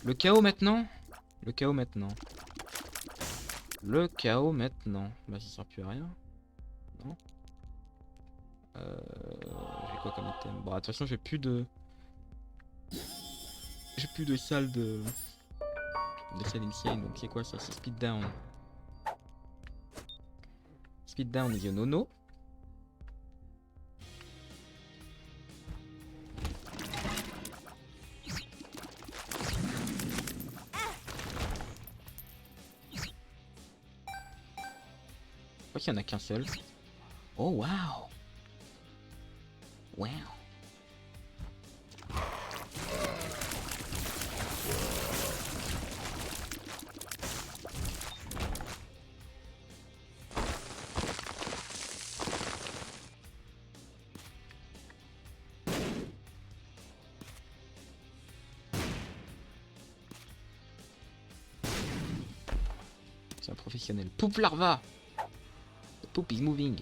Le chaos maintenant? Le chaos maintenant. Le chaos maintenant. Bah ça sert plus à rien. Non. J'ai quoi comme item? Bon, de toute façon j'ai plus de... J'ai plus de salle de... De salle insane, donc c'est quoi ça? C'est speed down. Speed down is a no-no. Je crois qu'il y en a qu'un seul. Oh waouh! Wow! C'est un professionnel. Poupe larva! The poop is moving.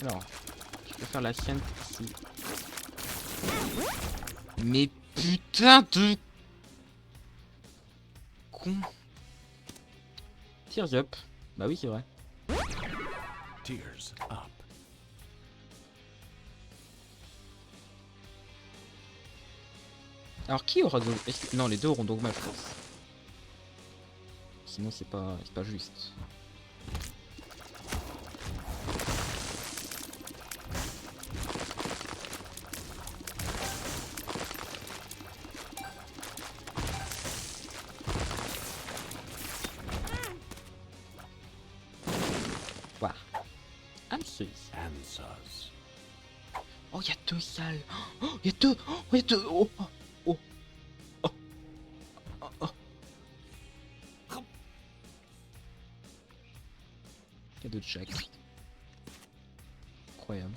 Alors, je peux faire la scène ici. Mais putain de... con. Tears up. Bah oui, c'est vrai. Tears up. Alors qui aura de... Non, les deux auront dogma, je pense. Sinon c'est pas juste. Voilà. Answers. Answers. Oh, il y a deux salles. Oh, il y a deux. Oh, il y a deux. Oh, oh, oh. Oh. Oh, oh. Il y a deux Jack. Incroyable.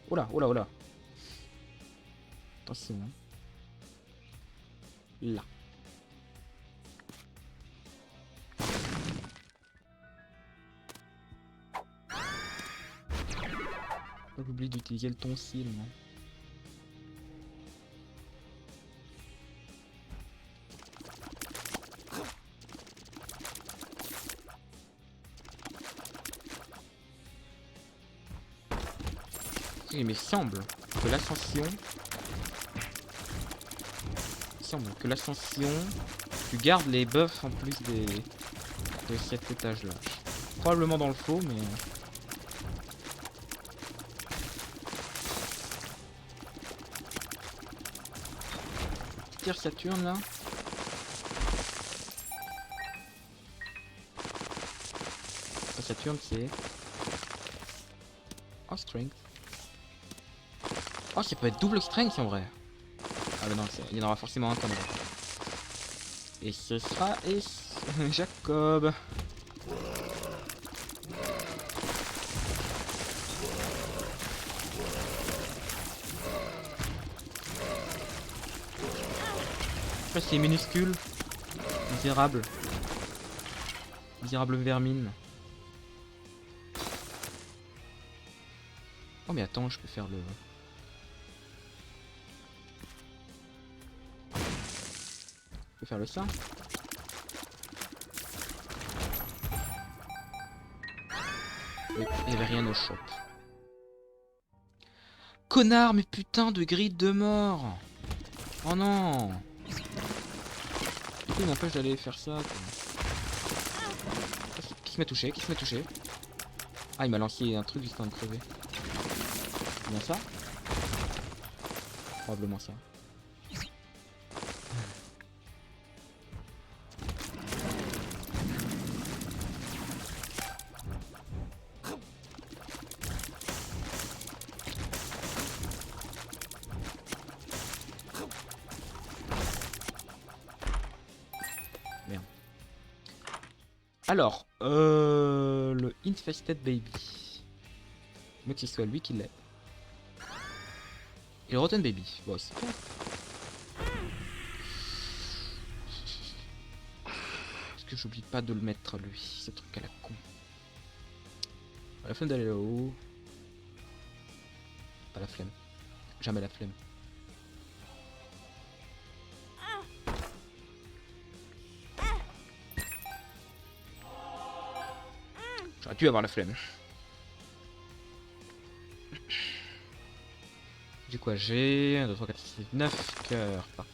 Oula, oula, oula. Attention. Hein. Là. J'oublie d'utiliser le tonsil. Moi. Il me semble que l'ascension... tu gardes les buffs en plus de cet étage là. Probablement dans le faux, mais... Tire Saturne là. Saturne c'est... Oh, strength. Oh, ça peut être double strength en vrai. Ah mais non, il y en aura forcément un comme ça. Et ce sera Jacob. Ça c'est minuscule. Misérable. Misérable vermine. Oh mais attends, je peux faire le... Je peux faire le ça. Oui, il n'y avait rien au shop. Connard, mais putain de grille de mort. Oh non. Il m'empêche d'aller faire ça. Qui m'a touché? Qui m'a touché? Ah, il m'a lancé un truc juste en crever. C'est bien ça? Probablement ça. Merde. Alors, le Infested Baby. Mieux que ce soit lui qui l'ait. Et le Rotten Baby. Bon, c'est pas... Est-ce que j'oublie pas de le mettre lui, ce truc à la con. Pas la flemme d'aller là-haut. Pas la flemme. Jamais la flemme. J'aurais pu avoir la flemme. J'ai quoi? J'ai 1, 2, 3, 4, 5, 6, 9 cœurs par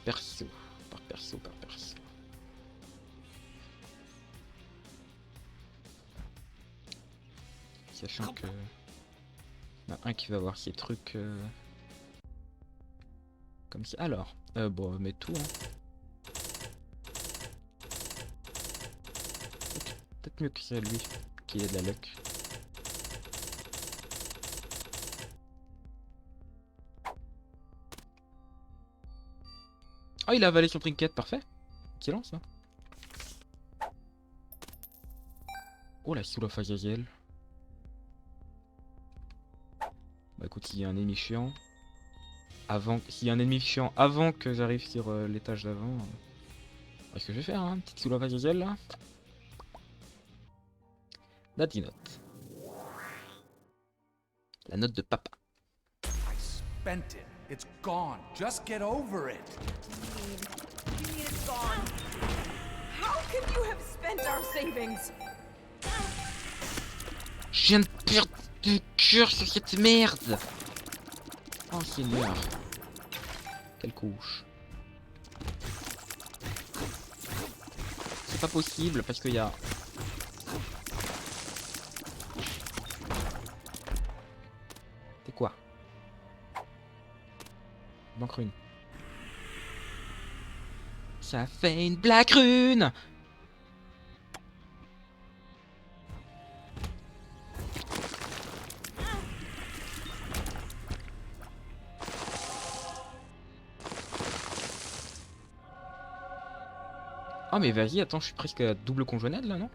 perso. Par perso. Sachant que... Il y en a un qui va avoir ces trucs... Comme ça. Alors, bon, mais tout, hein. Peut-être mieux que c'est lui qui ait de la luck. Oh, il a avalé son trinket, parfait. Excellent ça. Oh, la Soul of Azazel. Bah écoute, s'il y a un ennemi chiant... S'il y a un ennemi chiant avant que j'arrive sur l'étage d'avant... Qu'est-ce que je vais faire, hein? Petite soulevage de zèle, là. Daddy note. La note de papa. I spent it. It's gone. Just get over it. You mean it's gone? How could you have spent our savings? Je viens de perdre le cœur sur cette merde. Oh Seigneur. Quelle couche. C'est pas possible parce qu'il y a... C'est quoi? Black rune. Ça fait une black rune. Oh mais vas-y, attends, je suis presque à double conjoignade là, non?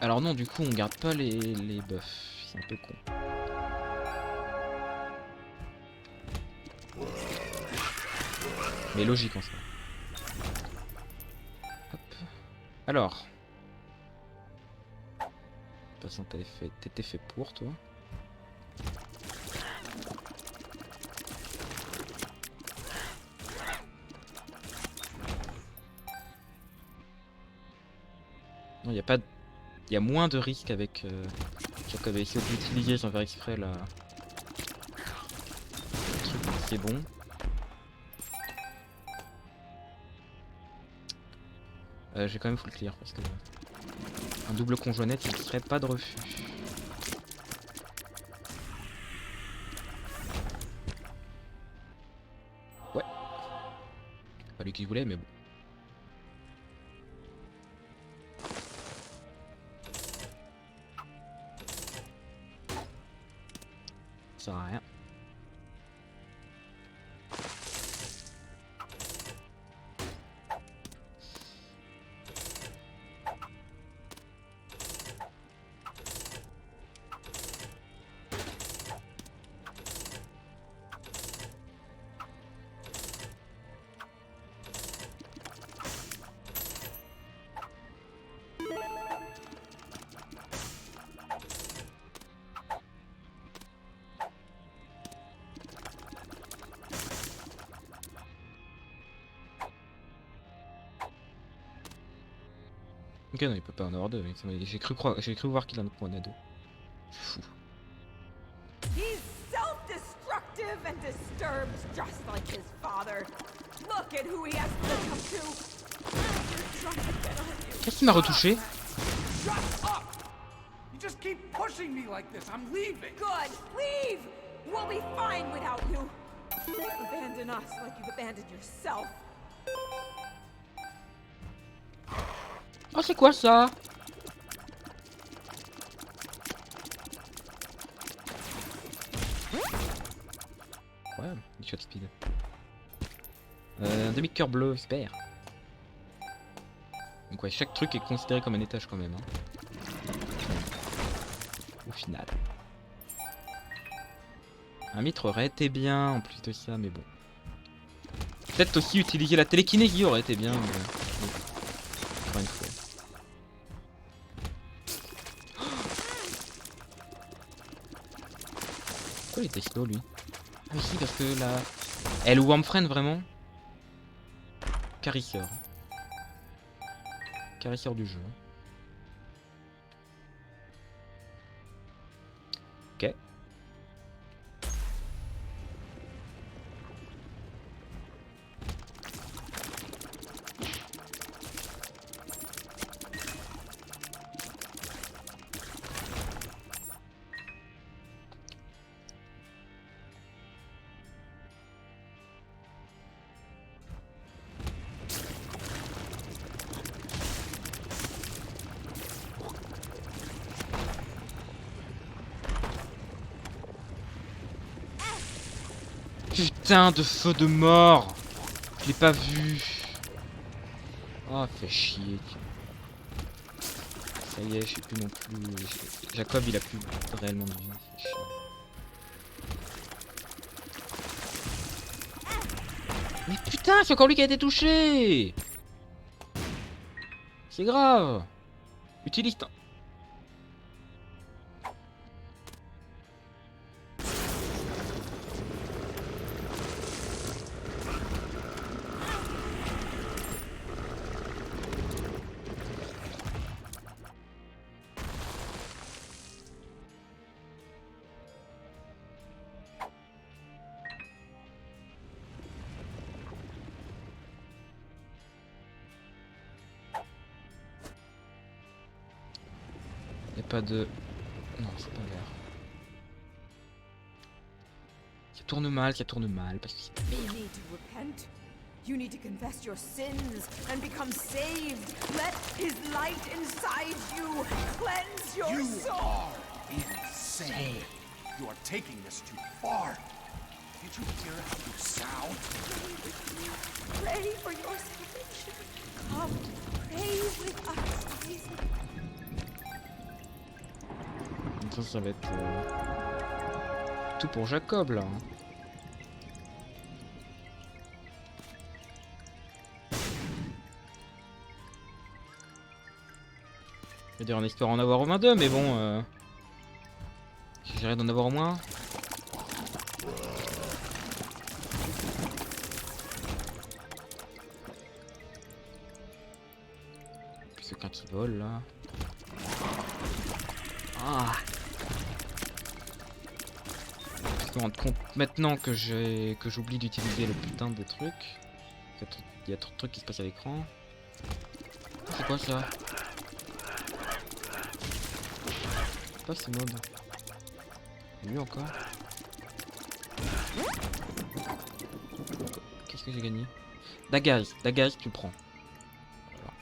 Alors non, du coup, on garde pas les buffs. C'est un peu con. Mais logique en soi. Hop. Alors. De toute façon, t'étais fait pour, toi. Non, il a pas de... Il y a moins de risques avec... J'avais essayé d'utiliser sans faire exprès la... C'est bon. J'ai quand même full clear parce que... Un double conjoignette, il ne serait pas de refus. Ouais. Pas lui qui voulait, mais bon. Ça sert à rien. Ok, non, il peut pas en avoir deux. J'ai cru voir qu'il en prenait deux. Fou. He's self-destructive and disturbed just like his father. Look at who he has become to. You're trying to get on you. Qu'est-ce qui m'a retouché? Shut up! You just keep pushing me like this. I'm leaving. Good, leave! We'll be fine without you. Abandon us like you've abandoned yourself. Oh, c'est quoi ça? Ouais, du shot speed. Un demi-cœur bleu, super. Donc ouais, chaque truc est considéré comme un étage quand même. Hein. Au final. Un mitre aurait été bien en plus de ça, mais bon. Peut-être aussi utiliser la télékinésie aurait été bien, mais... Encore une fois. Pourquoi il était slow lui? Ah mais si, parce que là... Elle ou Warmfriend vraiment? Carisseur. Carisseur du jeu. Ok. putain de feu de mort. Je l'ai pas vu. Oh, fait chier. Ça y est, je sais plus non plus. Jacob, il a plus réellement de vie. C'est chiant. Mais putain, c'est encore lui qui a été touché. C'est grave. Utilise ton... Y'a pas de... Non, c'est pas vert. Ça tourne mal, parce que c'est... You need to repent. You need to confess your sins and become saved. Let his light inside you cleanse your You soul. are insane. You are taking this too far. Did you hear how you sound? Pray for your salvation. Come, pray with us, Isaac. Ça va être... tout pour Jacob, là. Je vais dire en espérant en avoir au moins deux, mais bon... J'essaierai d'en avoir au moins. Puis c'est qu'un qui vole, là. Ah! Je me rends compte maintenant que j'oublie d'utiliser le putain de truc. Il y a trop de trucs qui se passent à l'écran. C'est quoi ça? C'est pas ce mode. Lui encore. Qu'est-ce que j'ai gagné? Dagaz, tu le prends. Voilà.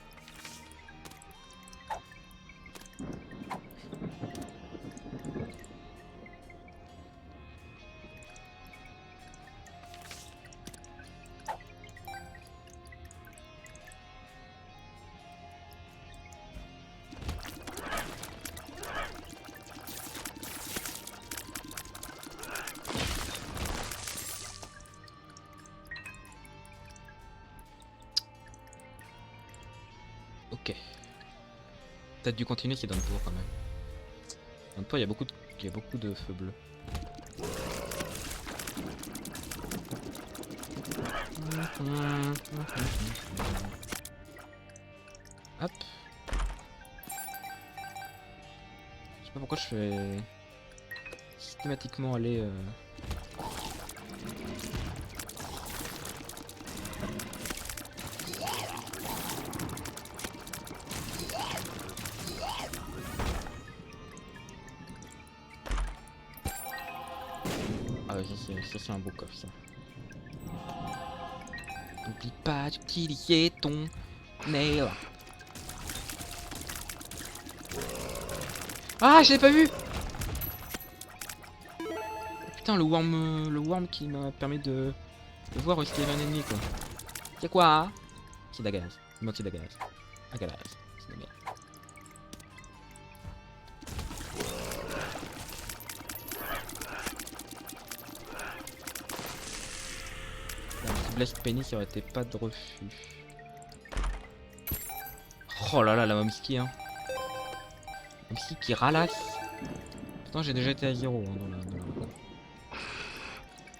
Ok. Peut-être dû continuer c'est dans le tour quand même. Dans le tour il y a beaucoup de feux bleus. Hop. Je sais pas pourquoi je fais systématiquement aller Ah ouais, ça c'est un beau coffre ça. N'oublie pas d'utiliser ton nail. Ah, je l'ai pas vu. Putain, le worm qui m'a permis de voir où c'était un ennemi quoi. C'est quoi? C'est Dagaz. Moi c'est Dagaz. Dagaz. C'est Dagaz. Blast Penny ça aurait été pas de refus. Oh là là la Momski hein. Momski qui ralasse. Pourtant j'ai déjà été à 0 hein, dans la...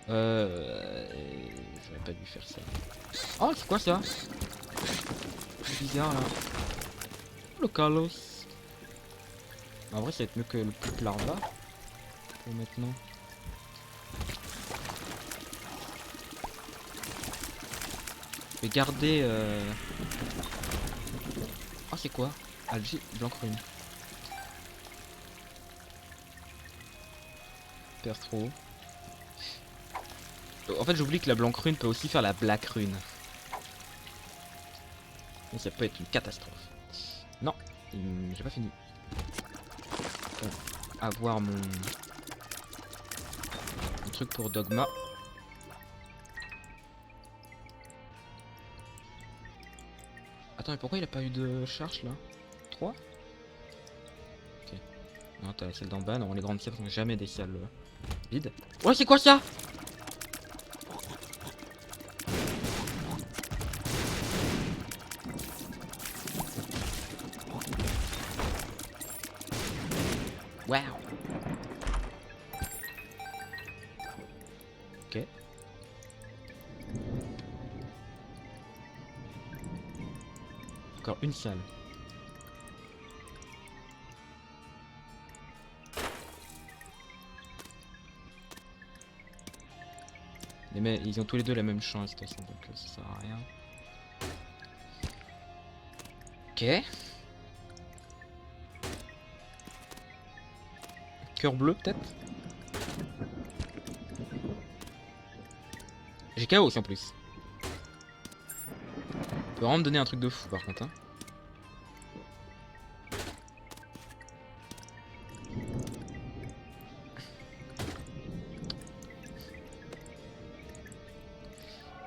J'aurais pas dû faire ça. Oh c'est quoi ça? C'est bizarre là. Oh, le Carlos. En vrai ça va être mieux que le plus larva. Pour maintenant. Je vais garder Oh c'est quoi? Algae Blancrune. Perce trop. En fait j'oublie que la Blancrune peut aussi faire la Black Rune. Et ça peut être une catastrophe. Non, j'ai pas fini. Bon, avoir mon truc pour Dogma. Attends, mais pourquoi il a pas eu de charge là? 3. Ok. Non, t'as la salle d'en bas. Non, les grandes salles sont jamais des salles vides. Ouais, c'est quoi ça? Waouh. Ok. Encore une salle. Mais ils ont tous les deux la même chance de toute façon, donc ça sert à rien. Ok. Cœur bleu peut-être. J'ai KO aussi en plus. Peut vraiment me donner un truc de fou par contre hein.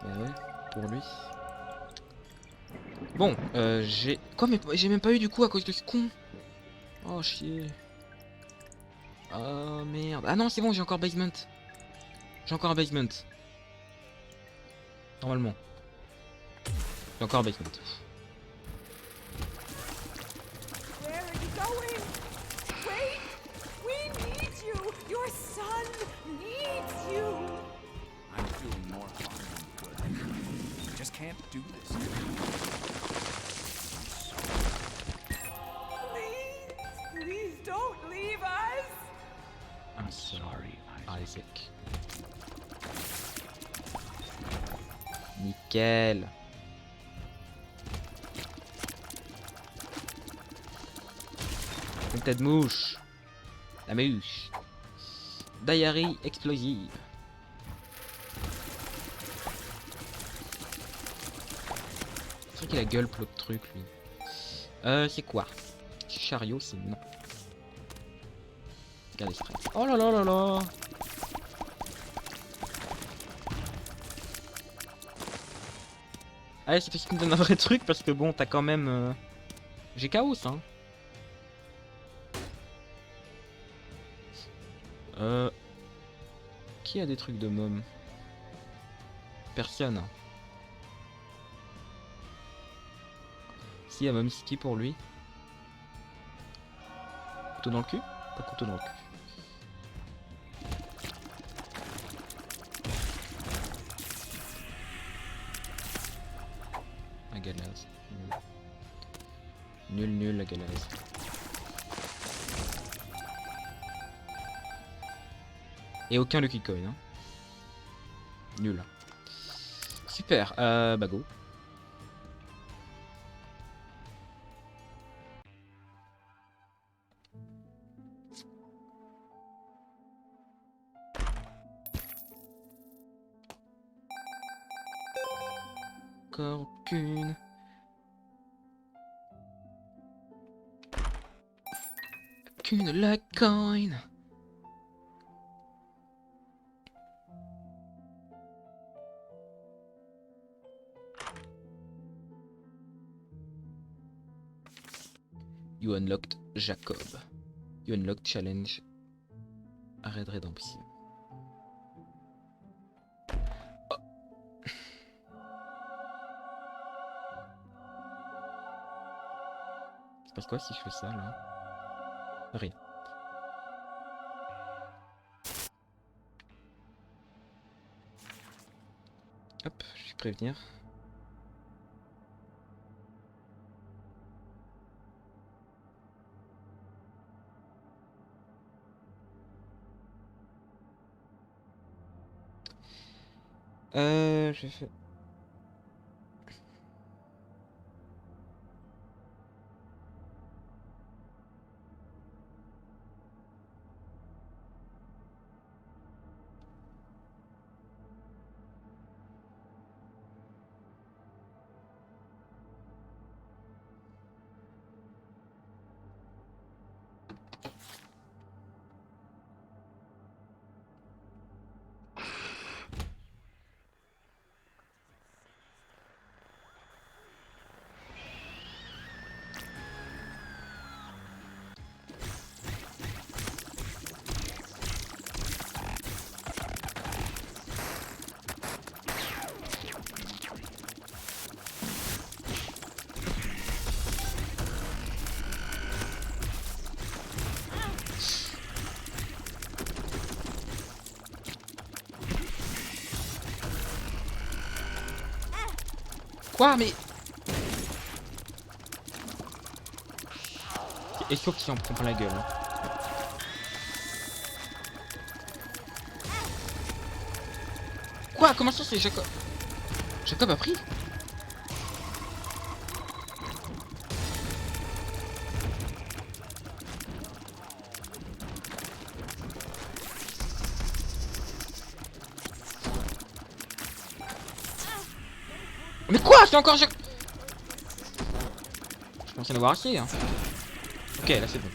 Bah ouais, pour lui. Bon, j'ai... Quoi mais j'ai même pas eu du coup à cause de ce con. Oh chier. Oh merde. Ah non c'est bon j'ai encore basement. J'ai encore un basement. Normalement. J'ai encore un basement. Where are you going? Wait! We need you! Your son needs you! I'm doing more harm than good. We just can't do this. Please, please don't leave us! I'm sorry, Isaac. Nickel. Une tête de mouche. La mouche. Diarrhée explosive. C'est vrai qu'il a gueule pour l'autre truc lui. C'est quoi? Chariot, c'est non. Regardez stress. Oh là là là là. Allez, c'est parce qu'il me donne un vrai truc parce que bon, t'as quand même. J'ai chaos, hein. Qui a des trucs de môme? Personne. Si, il y a Momski pour lui. Couteau dans le cul? Pas couteau dans le cul. Un galaz. Nul. Nul la galaz. Et aucun Lucky Coin. Hein. Nul. Super. Bah go. Encore qu'une. Qu'une la coin. You unlocked Jacob. You unlocked challenge. Arrêt de rédemption. Oh. Ça passe quoi si je fais ça là? Rien. Hop, je vais prévenir. Je fais... Quoi? Mais... Et sauf qu'il en prend plein la gueule. Hein. Quoi? Comment ça c'est Jacob? Jacob a pris? Mais quoi? C'est encore Jacob? Je pensais en avoir assez. Hein. Ok, là c'est bon.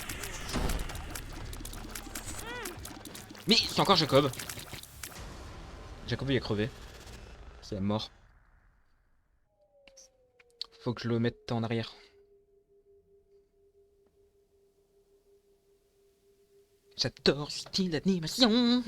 Mais c'est encore Jacob. Jacob il est crevé. C'est la mort. Faut que je le mette en arrière. J'adore ce style d'animation.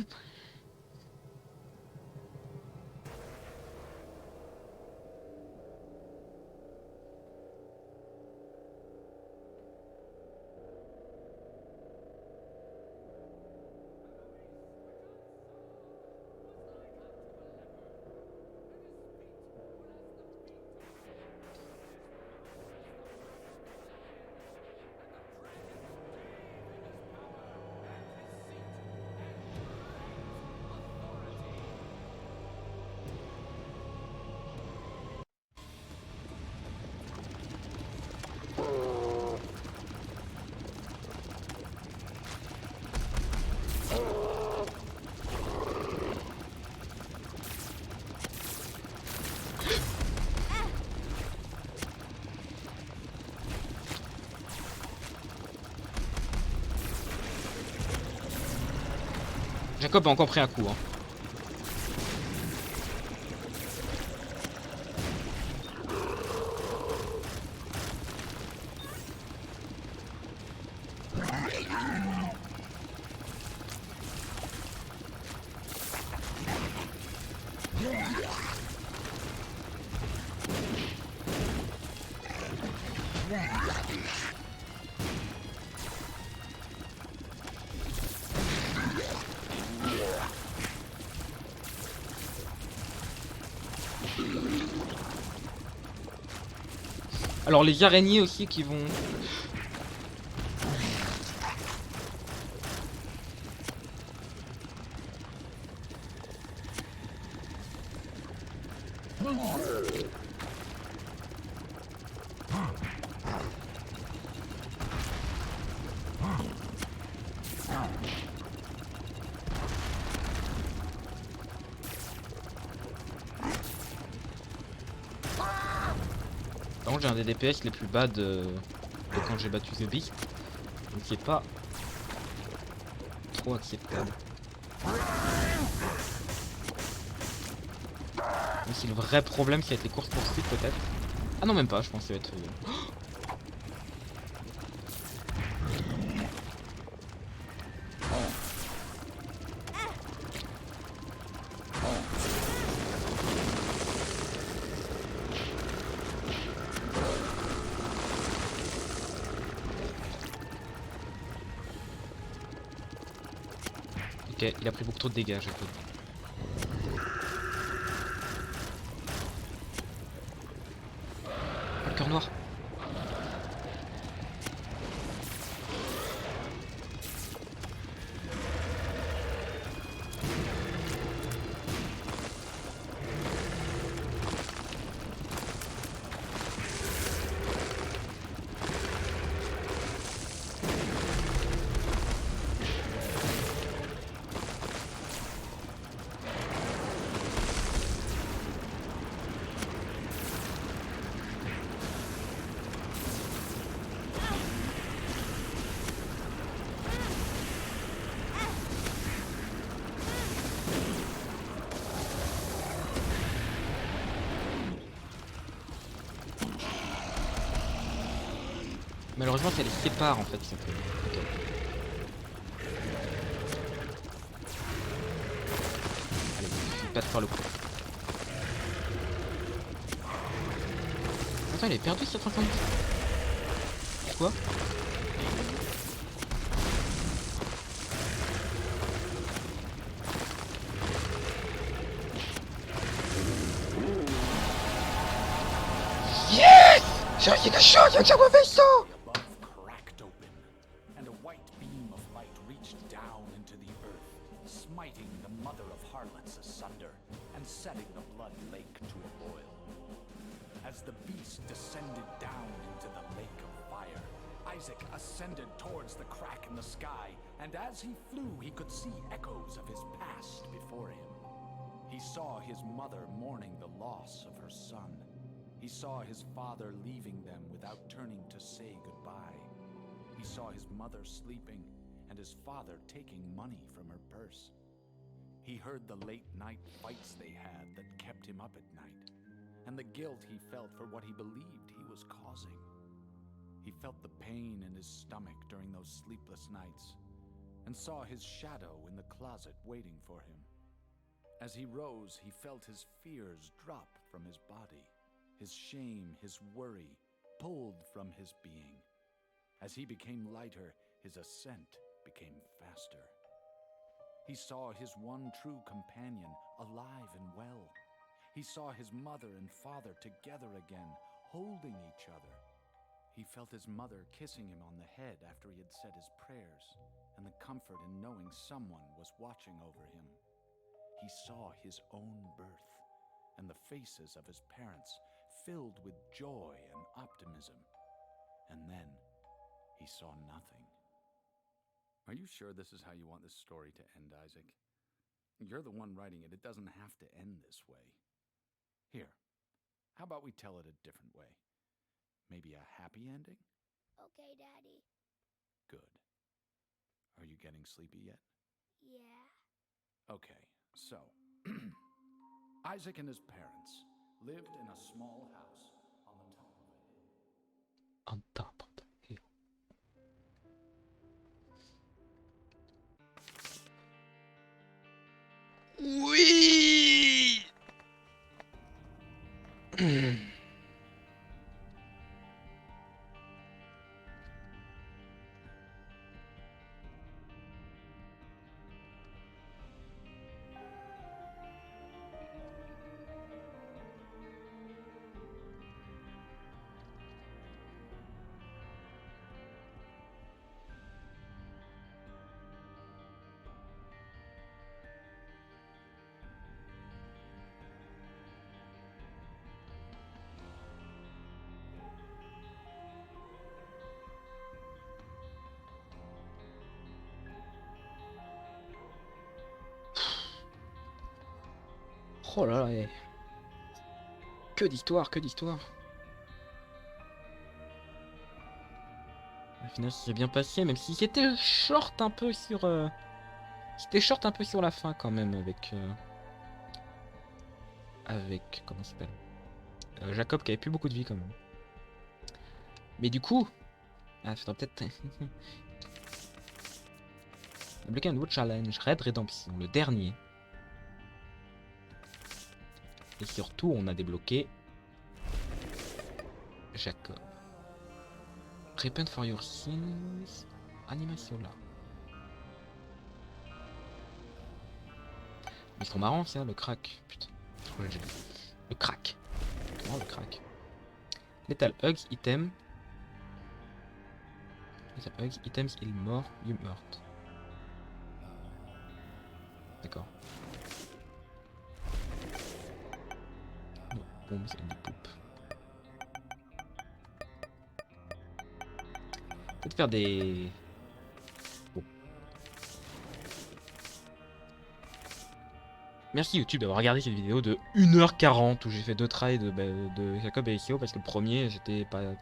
Jacob a encore pris un coup. Hein. Alors les araignées aussi qui vont... Par contre j'ai un des DPS les plus bas de quand j'ai battu The Beast. Donc c'est pas trop acceptable. Mais si le vrai problème ça va être les courses poursuites peut-être. Ah non même pas, je pense que ça va être... Ok, il a pris beaucoup trop de dégâts, Jacob. Oh, le cœur noir. Malheureusement ça les sépare en fait. Okay. Allez, il suffit pas de faire le coup. Attends, il est perdu cette 50. Quoi? J'ai quelque chose, il y a un vaisseau! The above cracked open, and a white beam of light reached down into the earth, smiting the mother of harlots asunder, and setting the blood lake to a boil. As the beast descended down into the lake of fire, Isaac ascended towards the crack in the sky, and as he flew, he could see echoes of his past before him. He saw his mother mourning the loss of her son. He saw his father leaving them without turning to say goodbye. He saw his mother sleeping, and his father taking money from her purse. He heard the late-night fights they had that kept him up at night, and the guilt he felt for what he believed he was causing. He felt the pain in his stomach during those sleepless nights, and saw his shadow in the closet waiting for him. As he rose, he felt his fears drop from his body, his shame, his worry pulled from his being. As he became lighter, his ascent became faster. He saw his one true companion alive and well. He saw his mother and father together again, holding each other. He felt his mother kissing him on the head after he had said his prayers, and the comfort in knowing someone was watching over him. He saw his own birth, and the faces of his parents filled with joy and optimism. And then he saw nothing. Are you sure this is how you want this story to end, Isaac? You're the one writing it. It doesn't have to end this way. Here, how about we tell it a different way? Maybe a happy ending? Okay, Daddy. Good. Are you getting sleepy yet? Yeah. Okay, so Isaac and his parents lived in a small house on the top of a hill. On top of the hill. Oui. Oh là là, que d'histoire, que d'histoire. Au final, ça s'est bien passé, même si c'était short un peu sur... C'était short un peu sur la fin quand même avec... Avec... Comment ça s'appelle Jacob qui avait plus beaucoup de vie quand même. Mais du coup... Ah, faudra peut-être... Débloquer un nouveau challenge, Red Redemption, le dernier. Et surtout, on a débloqué Jacob. Repent for your sins. Animation là. Ils sont marrants, ça, le crack. Putain, je crois que j'ai dit. Le crack. Oh, le crack. Lethal Hugs, item. Lethal Hugs, items, il mort, you meurt. D'accord. Bombes et des poupes. Peut-être faire des... Bon. Merci YouTube d'avoir regardé cette vidéo de 1h40 où j'ai fait 2 tries de Jacob et Ezio parce que le premier j'étais pas...